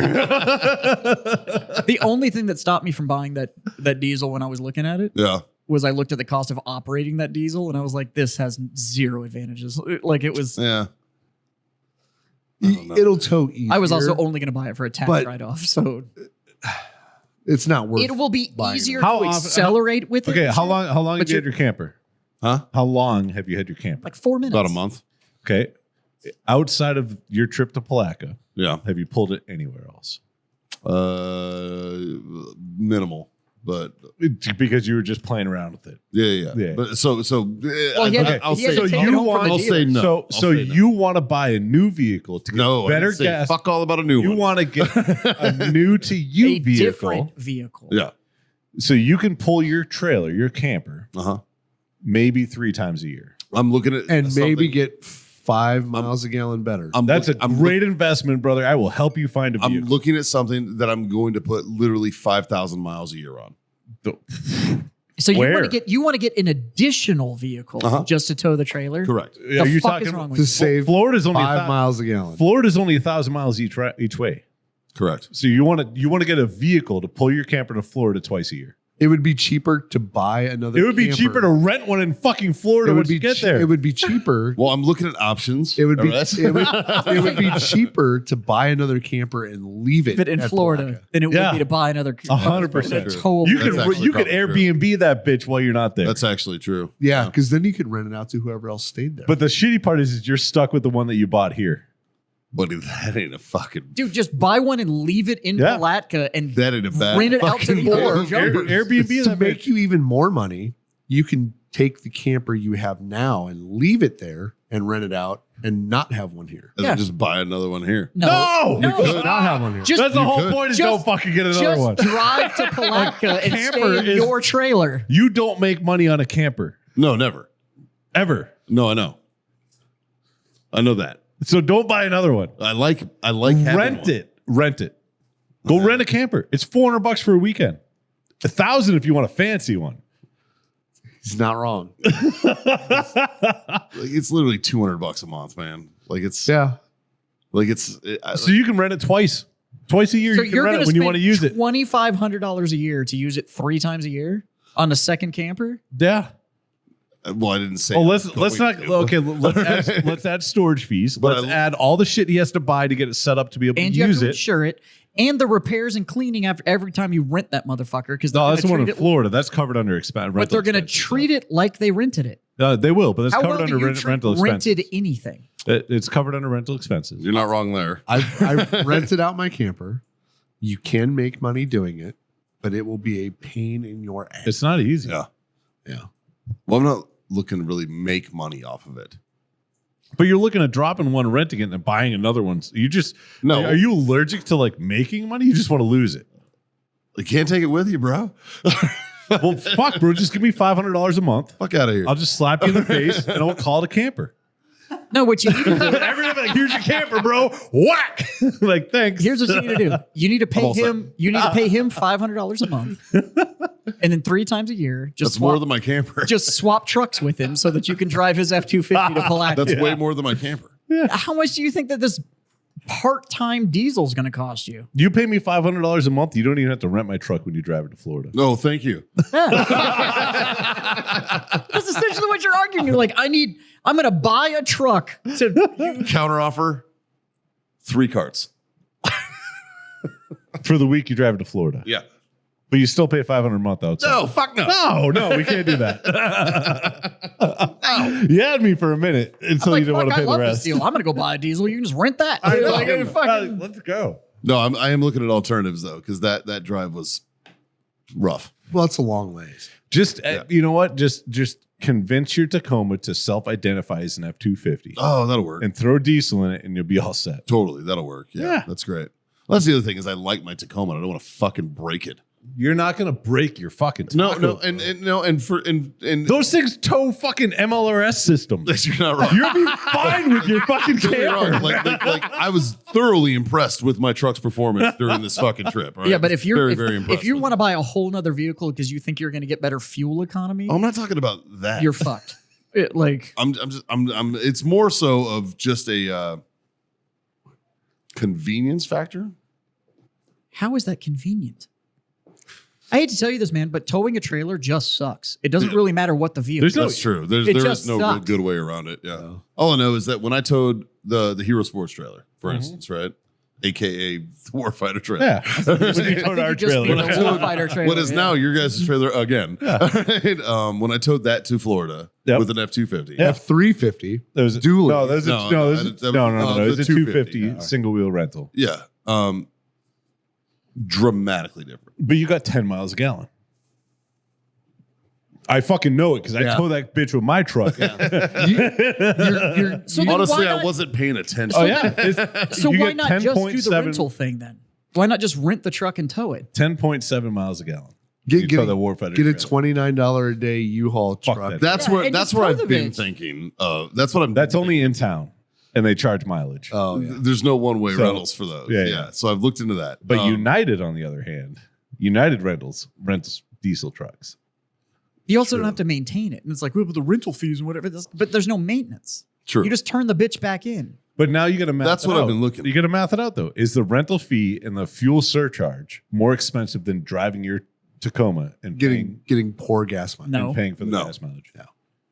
S4: The only thing that stopped me from buying that diesel when I was looking at it
S5: Yeah.
S4: was I looked at the cost of operating that diesel and I was like, this has zero advantages. Like it was,
S5: Yeah. I don't know.
S2: It'll tow easier.
S4: I was also only going to buy it for a tax
S2: But-
S4: write-off. So
S2: It's not worth.
S4: it will be
S2: buying
S4: easier
S2: them.
S3: How
S4: to
S3: often-
S4: accelerate with it.
S3: Okay, how long have
S4: But
S3: you had your camper?
S5: Huh?
S3: How long have you had your camper?
S4: Like 4 minutes.
S5: About a month.
S3: Okay. Outside of your trip to Palaca,
S5: Yeah.
S3: have you pulled it anywhere else?
S5: Minimal, but
S3: Because you were just playing around with it.
S5: yeah.
S3: Yeah.
S5: But so
S4: Well, he had,
S3: Okay,
S5: I'll
S4: he had
S5: say
S4: to take
S3: you
S4: it home
S3: want-
S4: from the
S5: I'll
S4: dealer.
S5: say no.
S3: So
S5: I'll
S3: so
S5: say no.
S3: you want to buy a new vehicle to get
S5: no, I
S3: better
S5: didn't say
S3: gas.
S5: fuck all about a new
S3: You
S5: one.
S3: want to get a new to you
S4: a
S3: vehicle
S4: different vehicle.
S5: Yeah.
S3: so you can pull your trailer, your camper,
S5: Uh-huh.
S3: maybe 3 times a year.
S5: I'm looking at
S2: and maybe
S5: something-
S2: get 5 miles a gallon better.
S3: That's a
S5: I'm
S3: great investment, brother. I will help you find a
S5: I'm
S3: vehicle.
S5: looking at something that I'm going to put literally 5,000 miles a year on.
S4: So
S3: Where?
S4: you want to get an additional vehicle
S5: Uh-huh.
S4: just to tow the trailer.
S5: Correct.
S3: Are
S4: The
S3: you
S4: fuck
S3: talking
S4: is wrong with
S2: to
S4: you?
S2: save
S3: Florida's only
S2: 5 miles a gallon.
S3: Florida's only 1,000 miles each way.
S5: Correct.
S3: So you want to get a vehicle to pull your camper to Florida twice a year.
S2: It would be cheaper to buy another.
S3: It would be
S2: camper.
S3: cheaper to rent one in fucking Florida
S2: It would
S3: once
S2: be
S3: you get
S2: che-
S3: there.
S2: It would be cheaper.
S5: Well, I'm looking at options.
S2: It would be
S5: All right?
S2: it would be cheaper to buy another camper and leave it
S4: But in
S2: at
S4: Florida
S2: Palaca.
S4: than it
S3: Yeah.
S4: would be to buy another
S3: 100%.
S4: towable.
S3: you
S5: That's
S3: could
S5: actually
S3: you could
S5: probably
S3: Airbnb that bitch while you're not there.
S5: That's actually true.
S2: Yeah, because then you could rent it out to whoever else stayed there.
S3: But the shitty part is you're stuck with the one that you bought here.
S5: But that ain't a fucking.
S4: Dude, just buy one and leave it in
S3: Yeah.
S4: Palatka and
S5: That ain't a bad.
S4: rent it out to
S5: fucking
S4: the
S5: deal.
S4: other jumpers.
S3: Airbnb
S2: to
S3: that
S2: make
S3: bitch.
S2: you even more money, you can take the camper you have now and leave it there and rent it out and not have one here.
S5: And
S4: Yeah.
S5: then just buy another one here.
S3: No!
S4: No.
S2: You could not have one here.
S4: Just,
S3: That's the whole
S5: could.
S3: point is
S4: Just-
S3: don't fucking get another
S4: just
S3: one.
S4: drive to Palatka and
S3: camper
S4: stay in
S3: is-
S4: your trailer.
S3: You don't make money on a camper.
S5: No, never.
S3: Ever.
S5: No, I know. I know that.
S3: So don't buy another one.
S5: I like having
S3: Rent
S5: one.
S3: it. Rent it. Go rent a camper. It's $400 for a weekend. $1,000 if you want a fancy one.
S2: He's not wrong.
S5: Like, it's literally $200 a month, man. Like it's
S2: Yeah.
S5: like it's
S3: So you can rent it twice a year.
S4: So
S3: you can
S4: you're
S3: rent
S4: going
S3: it when you want to use it.
S4: $2,500 a year to use it 3 times a year on a second camper.
S3: Yeah.
S5: well, I didn't say.
S3: Oh, let's not. Okay, let's add storage fees.
S5: But
S3: Let's add all the shit he has to buy to get it set up to be able
S4: And
S3: to
S4: you have
S3: use
S4: to
S3: it.
S4: insure it. And the repairs and cleaning after every time you rent that motherfucker. Because
S3: No, that's the one in Florida. That's covered under expense.
S4: But they're going to treat it like they rented it.
S3: They will, but it's
S4: How
S3: covered
S4: well do
S3: under
S4: you treat
S3: rental expenses.
S4: rented anything?
S3: It's covered under rental expenses.
S5: You're not wrong there.
S2: I've rented out my camper. You can make money doing it, but it will be a pain in your ass.
S3: It's not easy.
S5: Yeah.
S2: Yeah.
S5: Well, I'm not looking to really make money off of it.
S3: But you're looking at dropping one, renting it, and then buying another one. You just
S5: No.
S3: Are you allergic to like making money? You just want to lose it.
S5: You can't take it with you, bro.
S3: Well, fuck, bro. Just give me $500 a month.
S5: Fuck out of here.
S3: I'll just slap you in the face, and I'll call it a camper.
S4: No, what you need to do.
S3: Every time, like, here's your camper, bro. Whack. Like, thanks.
S4: Here's what you need to do. You need to pay
S5: all set.
S4: him. You need to pay him $500 a month, and then 3 times a year, just
S5: That's
S4: swap,
S5: more than my camper.
S4: just swap trucks with him so that you can drive his F-250 to Pulaski.
S5: That's way more than my camper.
S4: How much do you think that this part-time diesel is going to cost you?
S3: You pay me $500 a month. You don't even have to rent my truck when you drive it to Florida.
S5: No, thank you.
S4: That's essentially what you're arguing. You're like, I'm going to buy a truck to.
S5: Counter offer, 3 carts.
S3: For the week you drive it to Florida.
S5: Yeah.
S3: But you still pay $500 a month outside.
S5: No, fuck no.
S3: No, we can't do that. You had me for a minute until
S4: I'm
S3: you didn't
S4: like,
S3: want to
S4: fuck,
S3: pay
S4: I
S3: the
S4: love this
S3: rest.
S4: deal. I'm going to go buy a diesel. You can just rent that.
S3: I know.
S4: Like, fucking-
S3: Let's go.
S5: No, I am looking at alternatives though, because that drive was rough.
S2: Well, it's a long ways.
S3: Just you know what? Just convince your Tacoma to self-identify as an F-250
S5: Oh, that'll work.
S3: and throw diesel in it, and you'll be all set.
S5: Totally, that'll work. Yeah, that's great. Well, that's the other thing is I like my Tacoma. And I don't want to fucking break it.
S3: You're not gonna break your fucking
S5: No,
S3: taco.
S5: and
S3: Those things tow fucking MLRS systems.
S5: you're not wrong.
S3: You'll be fine with your fucking
S5: Don't get me
S3: camper.
S5: wrong. Like I was thoroughly impressed with my truck's performance during this fucking trip. Right?
S4: Yeah, but if
S5: very
S4: if you want to buy a whole nother vehicle because you think you're going to get better fuel economy,
S5: I'm not talking about that.
S4: you're fucked.
S5: I'm it's more so of just a convenience factor.
S4: How is that convenient? I hate to tell you this, man, but towing a trailer just sucks. It doesn't really matter what the vehicle.
S3: There's no-
S5: That's true. There
S4: just
S5: is no real
S4: sucks.
S5: good way around it. Yeah. All I know is that when I towed the Hero Sports trailer, for instance, right, aka the Warfighter trailer.
S3: Yeah. When you
S4: I
S3: towed
S4: think
S3: our
S4: you just
S3: trailer.
S4: made a Warfighter trailer.
S5: What is now your guys' trailer again? Right? When I towed that to Florida
S3: Yep.
S5: with an F-250.
S3: Yeah.
S2: F-350.
S3: There was
S2: Dually.
S3: No, there's a
S5: No,
S3: no,
S5: no,
S3: there's a-
S5: that-
S3: no, no,
S5: oh,
S3: no. It's
S5: the
S3: a 250
S5: 250, yeah.
S3: single wheel rental.
S5: Yeah. Dramatically different.
S3: But you got 10 miles a gallon. I fucking know it because I tow that bitch with my truck.
S4: So then
S5: Honestly,
S4: why
S5: I
S4: not-
S5: wasn't paying attention.
S3: Oh yeah. It's-
S4: So
S3: you
S4: why
S3: get
S4: not just do the
S3: 10.7
S4: rental thing then? Why not just rent the truck and tow it?
S3: 10.7 miles a gallon.
S2: Get,
S3: You
S2: get,
S3: tow the Warfighter
S2: get a
S3: trailer.
S2: $29 a day U-Haul
S3: Fuck
S2: truck.
S3: that.
S5: That's
S4: Yeah,
S5: where
S4: and
S5: that's
S4: just
S5: where
S4: tow
S5: I've
S4: the
S5: been
S4: bitch.
S5: thinking. That's what I'm.
S3: That's only in town, and they charge mileage.
S2: Oh, yeah.
S5: There's no one-way
S3: So-
S5: rentals for those.
S3: Yeah,
S5: Yeah,
S3: yeah.
S5: So I've looked into that.
S3: But United, on the other hand, United rents diesel trucks.
S4: You also don't have to maintain it. And it's like, well, but the rental fees and whatever. But there's no maintenance.
S5: True.
S4: You just turn the bitch back in.
S3: But now you got to math.
S5: That's
S3: it
S5: what
S3: out.
S5: I've been looking
S3: You got to math it out though. Is the rental fee and the fuel surcharge more expensive than driving your Tacoma and
S2: Getting poor gas money.
S4: No.
S3: paying for the
S5: No.
S3: gas mileage?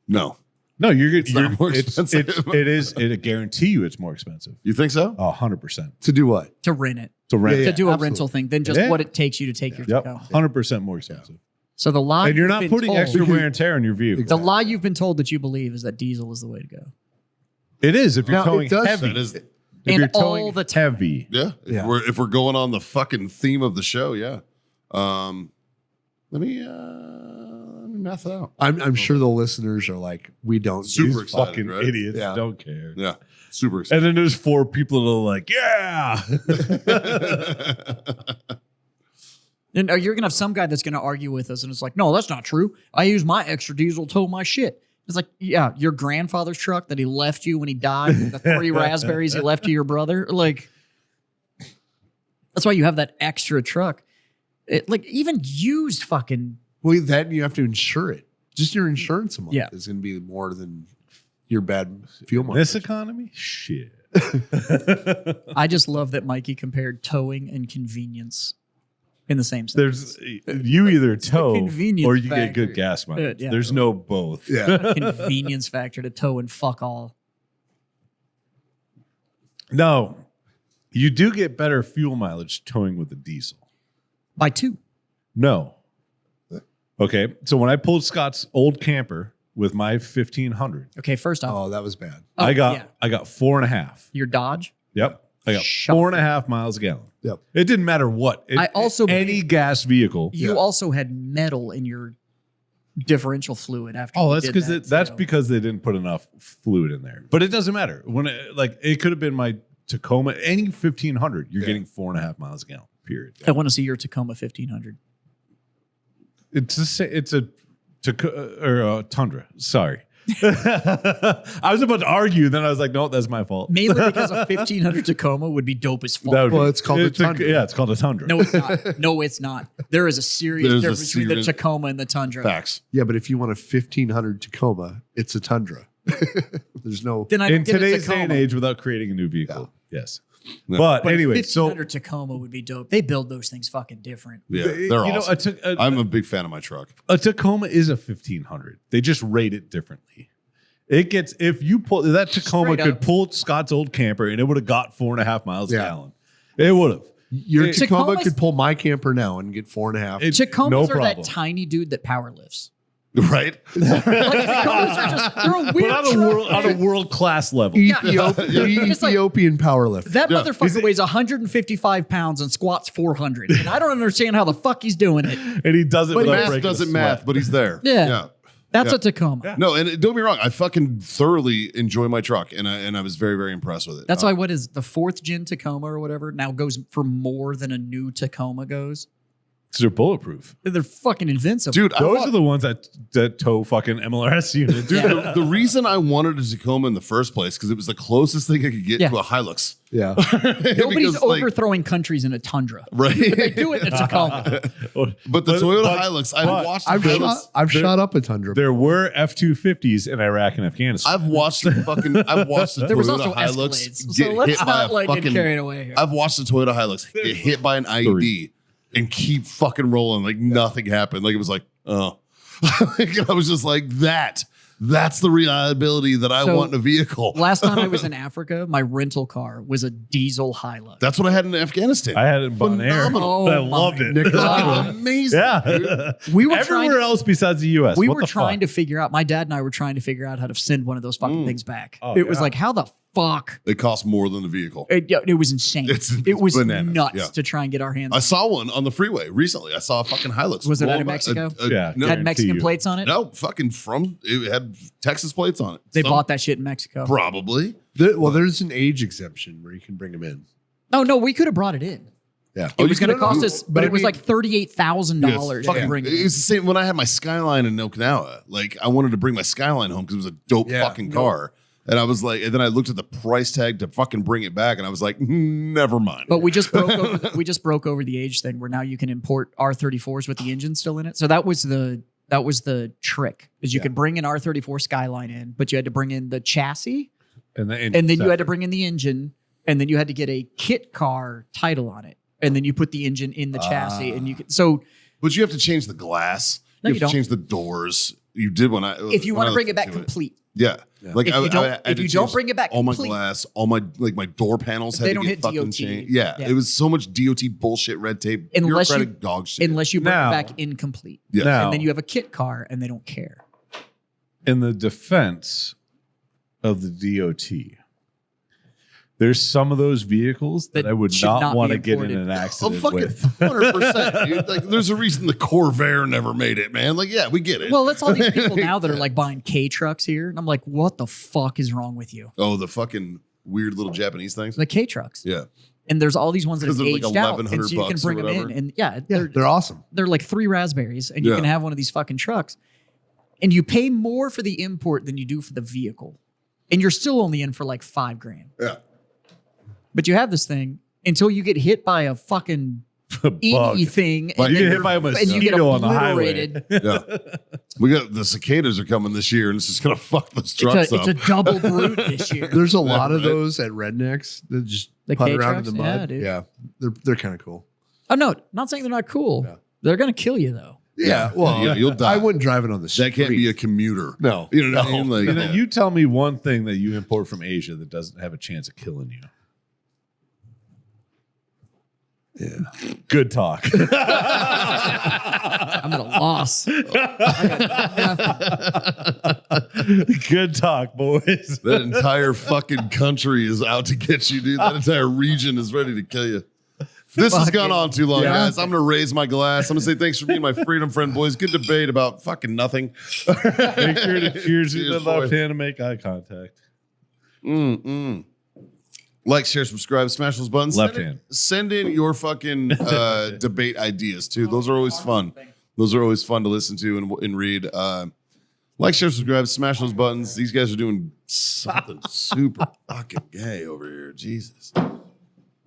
S5: No.
S3: No, you're
S5: not more
S3: it's,
S5: expensive.
S3: it is. It guarantee you it's more expensive.
S5: You think so?
S3: 100%
S2: To do what?
S4: To rent it.
S3: to rent.
S2: Yeah,
S4: To do a
S2: absolutely.
S4: rental thing than just
S3: Yeah.
S4: what it takes you to take your
S3: Yep,
S4: Tacoma.
S3: 100% more expensive.
S4: So the lie
S3: And you're
S4: you've
S3: not
S4: been
S3: putting
S4: told-
S3: extra wear and tear on your vehicle.
S4: The lie you've been told that you believe is that diesel is the way to go.
S3: It is if you're
S2: Now, it
S3: towing
S2: does-
S3: heavy.
S5: That is.
S3: If
S4: And
S3: you're towing
S4: all the time.
S3: heavy,
S5: Yeah.
S2: Yeah.
S5: If we're going on the fucking theme of the show, yeah. Let me math it out.
S2: I'm sure the listeners are like, we don't
S5: Super
S3: these
S2: do
S5: excited,
S3: fucking
S5: right?
S3: idiots
S2: Yeah.
S3: don't care.
S5: Yeah. Super excited.
S3: And then there's 4 people that are like, yeah.
S4: And you're going to have some guy that's going to argue with us. And it's like, no, that's not true. I use my extra diesel to tow my shit. It's like, yeah, your grandfather's truck that he left you when he died, and the 3 raspberries he left to your brother. Like, that's why you have that extra truck. Like, even used fucking.
S2: Well, then you have to insure it. Just your insurance a month
S4: Yeah.
S2: is going to be more than your bad fuel mileage.
S3: This economy, shit.
S4: I just love that Mikey compared towing and convenience in the same sentence.
S3: There's you either tow
S4: convenience
S3: or you get
S4: factor.
S3: good gas mileage.
S4: Yeah.
S3: There's no both.
S2: Yeah.
S4: Convenience factor to tow and fuck all.
S3: No, you do get better fuel mileage towing with a diesel.
S4: By 2.
S3: No. Okay, so when I pulled Scott's old camper with my 1500,
S4: Okay, first off,
S2: Oh, that was bad.
S3: I got
S4: yeah.
S3: 4.5.
S4: Your Dodge.
S3: Yep, I got
S4: Shocking.
S3: 4.5 miles a gallon.
S2: Yep.
S3: It didn't matter what.
S4: I also
S3: any
S4: believe-
S3: gas vehicle.
S4: You also had metal in your differential fluid after.
S3: Oh,
S4: you
S3: that's
S4: did
S3: because
S4: that,
S3: that's
S4: so-
S3: because they didn't put enough fluid in there. But it doesn't matter. When it could have been my Tacoma, any 1500, you're getting 4.5 miles a gallon. Period.
S4: I want to see your Tacoma 1500.
S3: It's a Tundra. Sorry. I was about to argue, then I was like, no, that's my fault.
S4: Mainly because a 1500 Tacoma would be dope as fuck.
S3: That would
S2: Well,
S3: be-
S2: it's called a Tundra.
S3: Yeah, it's called a Tundra.
S4: No, it's not. No, it's not. There is a serious
S5: There's a
S4: difference between the
S5: serious-
S4: Tacoma and the Tundra.
S5: Facts.
S2: Yeah, but if you want a 1500 Tacoma, it's a Tundra. There's no.
S4: Then I
S3: In
S4: don't get a
S3: today's day
S4: Tacoma.
S3: and age, without creating a new vehicle, yes.
S5: No.
S3: But,
S4: But
S3: anyway,
S4: a
S3: so
S4: 1500 Tacoma would be dope. They build those things fucking different.
S5: Yeah, they're awesome. I'm a big fan of my truck.
S3: a Tacoma is a 1500. They just rate it differently. It gets if you pull that Tacoma
S4: Straight
S3: could
S4: up.
S3: pull Scott's old camper and it would have got 4.5 miles a
S2: Yeah.
S3: gallon. It would have.
S2: Your
S3: It-
S2: Tacoma
S4: Tacomas-
S2: could pull my camper now and get 4.5.
S4: Tacomas
S3: no
S4: are
S3: problem.
S4: that tiny dude that power lifts.
S5: Right?
S4: Like, Tacomas are just, they're a
S3: But
S4: weird
S3: on a
S4: truck.
S3: world class level.
S4: It's like-
S2: Ethiopian powerlift.
S4: That
S5: Yeah.
S4: motherfucker weighs 155 pounds and squats 400. And I don't understand how the fuck he's doing it.
S3: And he does it
S5: But
S3: without
S5: math
S3: breaking a
S5: doesn't
S3: sweat.
S5: math, but he's there.
S4: Yeah. That's
S5: Yeah.
S4: a Tacoma.
S5: No, and don't get me wrong, I fucking thoroughly enjoy my truck, and I was very, very impressed with it.
S4: That's why what is the 4th gen Tacoma or whatever now goes for more than a new Tacoma goes.
S3: Because they're bulletproof.
S4: They're fucking invincible.
S5: dude.
S3: Those are the ones that tow fucking MLRS units.
S5: Dude,
S4: Yeah.
S5: the reason I wanted a Tacoma in the first place because it was the closest thing I could get
S4: Yeah.
S5: to a Hilux.
S2: Yeah.
S4: Nobody's
S5: Because, like,
S4: overthrowing countries in a Tundra.
S5: right.
S4: They do it in a Tacoma.
S5: But the Toyota Hilux, I've watched.
S2: I've shot up a Tundra.
S3: There were F-250s in Iraq and Afghanistan.
S5: I've watched the
S4: There was
S5: Toyota
S4: also
S5: Hilux
S4: Escalades.
S5: get
S4: So let's
S5: hit by
S4: not
S5: a
S4: like get
S5: fucking.
S4: carried away here.
S5: I've watched the Toyota Hilux get hit by an IED and keep fucking rolling like nothing happened. Like it was like, oh, I was just like that. That's the reliability that I
S4: So,
S5: want in a vehicle.
S4: Last time I was in Africa, my rental car was a diesel Hilux.
S5: That's what I had in Afghanistan.
S3: I had it in Bon Air.
S4: Phenomenal.
S3: I
S4: Oh
S3: loved
S4: my
S3: it.
S4: God.
S5: Amazing.
S3: Yeah.
S4: We were
S3: Everywhere
S4: trying to,
S3: else besides the U.S.
S4: we
S3: What
S4: were
S3: the
S4: trying
S3: fuck?
S4: to figure out. My dad and I were trying to figure out how to send one of those fucking things back.
S3: Oh,
S4: it was
S3: yeah.
S4: like, how the fuck?
S5: It costs more than the vehicle.
S4: It was insane.
S5: It's
S4: it was
S5: bananas,
S4: nuts
S5: yeah.
S4: to try and get our hands.
S5: I saw one on the freeway recently. I saw a fucking Hilux.
S4: Was it out
S5: rolling
S4: of
S5: by-
S4: Mexico?
S3: Yeah.
S5: No,
S4: Had Mexican
S3: you.
S4: plates on it.
S5: no, fucking from it had Texas plates on it.
S4: They
S5: So,
S4: bought that shit in Mexico.
S5: probably.
S2: Well, there's an age exemption where you can bring them in.
S4: Oh no, we could have brought it in.
S2: Yeah.
S4: It was
S5: you
S4: going to
S5: could-
S4: cost us, but
S2: but
S4: it
S2: I
S4: was
S2: mean-
S4: like $38,000 to
S5: Fucking-
S4: bring it.
S5: it's the same when I had my Skyline in Okinawa. Like I wanted to bring my Skyline home because it was a dope
S2: Yeah.
S5: fucking car. And I was like, and then I looked at the price tag to fucking bring it back, and I was like, never mind.
S4: But we just broke over the age thing where now you can import R34s with the engine still in it. So that was the trick is you could bring an R34 Skyline in, but you had to bring in the chassis,
S3: And
S4: and then you had to bring in the engine, and then you had to get a kit car title on it, and then you put the engine in the chassis, and you could. So
S5: But you have to change the glass.
S4: No,
S5: you
S4: you
S5: have to
S4: don't.
S5: change the doors. You did when I.
S4: if you
S5: when
S4: want
S5: I
S4: to bring it
S5: looked
S4: back
S5: into
S4: complete,
S5: Yeah. Like
S4: If
S5: I,
S4: you don't-
S5: I had
S4: if
S5: to
S4: you don't
S5: change
S4: bring it back
S5: all my
S4: complete-
S5: glass, all my door panels had
S4: They
S5: to
S4: don't
S5: get
S4: hit
S5: fucking
S4: DOT.
S5: changed. Yeah,
S4: Yeah.
S5: it was so much DOT bullshit, red tape,
S4: Unless you-
S5: bureaucratic dog shit.
S4: unless you bring
S3: Now-
S4: it back incomplete,
S5: Yeah.
S3: Now,
S4: and then you have a kit car, and they don't care.
S3: in the defense of the DOT, there's some of those vehicles that
S4: That
S3: I would
S4: should
S3: not
S4: not
S3: want
S4: be
S3: to get in
S4: imported.
S3: an
S5: Oh,
S3: accident
S5: fucking
S3: with.
S5: 100%. Dude. Like, there's a reason the Corvair never made it, man. Like, yeah, we get it.
S4: Well, that's all these people now that are like buying K trucks here, and I'm like, what the fuck is wrong with you?
S5: Oh, the fucking weird little Japanese things.
S4: The K trucks.
S5: Yeah.
S4: And there's all these ones that have
S5: 'Cause they're like
S4: aged out, and
S5: 1,100
S4: so you can
S5: bucks or
S4: bring them in,
S5: whatever.
S4: and yeah,
S2: Yeah,
S4: they're
S2: they're awesome.
S4: they're like 3 raspberries, and you
S5: Yeah.
S4: can have one of these fucking trucks, and you pay more for the import than you do for the vehicle, and you're still only in for like $5,000.
S5: Yeah.
S4: But you have this thing until you get hit by a fucking anything,
S3: But
S4: and
S3: you get
S4: then
S3: hit by a
S4: and you get
S3: mosquito on the highway.
S4: obliterated.
S5: Yeah. We got the cicadas are coming this year, and it's just gonna fuck those trucks
S4: It's
S5: up.
S4: a double brute this year.
S2: There's a lot of
S5: right.
S2: those at rednecks that just
S4: The
S2: putt
S4: K
S2: around in
S4: trucks?
S2: the
S4: Yeah,
S2: mud.
S4: dude.
S2: Yeah, they're kind of cool.
S4: Oh no, not saying they're not cool.
S2: Yeah.
S4: They're gonna kill you though.
S2: Yeah, well,
S5: Yeah, you'll die.
S2: I wouldn't drive it on the street.
S5: That can't be a commuter.
S2: no.
S5: You know what I mean? Like,
S3: And then you tell me one thing that you import from Asia that doesn't have a chance of killing you.
S2: Yeah.
S3: Good talk.
S4: I'm at a loss.
S3: Good talk, boys.
S5: that entire fucking country is out to get you, dude. That entire region is ready to kill you. This has gone on too long, guys. I'm going to raise my glass. I'm going to say thanks for being my freedom friend, boys. Good debate about fucking nothing.
S3: Make sure to cheers with the
S5: Cheers,
S3: left
S5: boy.
S3: hand and make eye contact.
S5: Like, share, subscribe, smash those buttons.
S3: Left
S5: Send in-
S3: hand.
S5: Send in your fucking debate ideas too. Those are always fun. Those are always fun to listen to and read. Like, share, subscribe, smash those buttons. These guys are doing something super fucking gay over here. Jesus.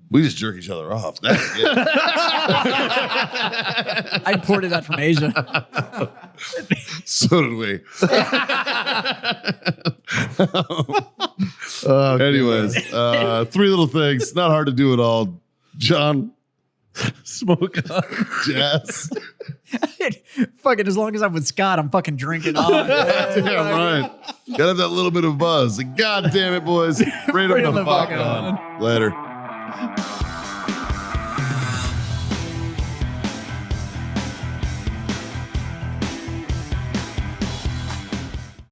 S5: We just jerk each other off. That's it.
S4: I imported that from Asia.
S5: So did we.
S2: Oh,
S5: Anyways, three little things. Not hard to do it all. John,
S3: Smoke on.
S5: Jazz.
S4: Fucking as long as I'm with Scott, I'm fucking drinking on.
S5: Yeah, right. Gotta have that little bit of buzz. God damn it, boys. Freedom
S4: Freedom
S5: the
S4: the
S5: fuck
S4: fuck
S5: on. Later.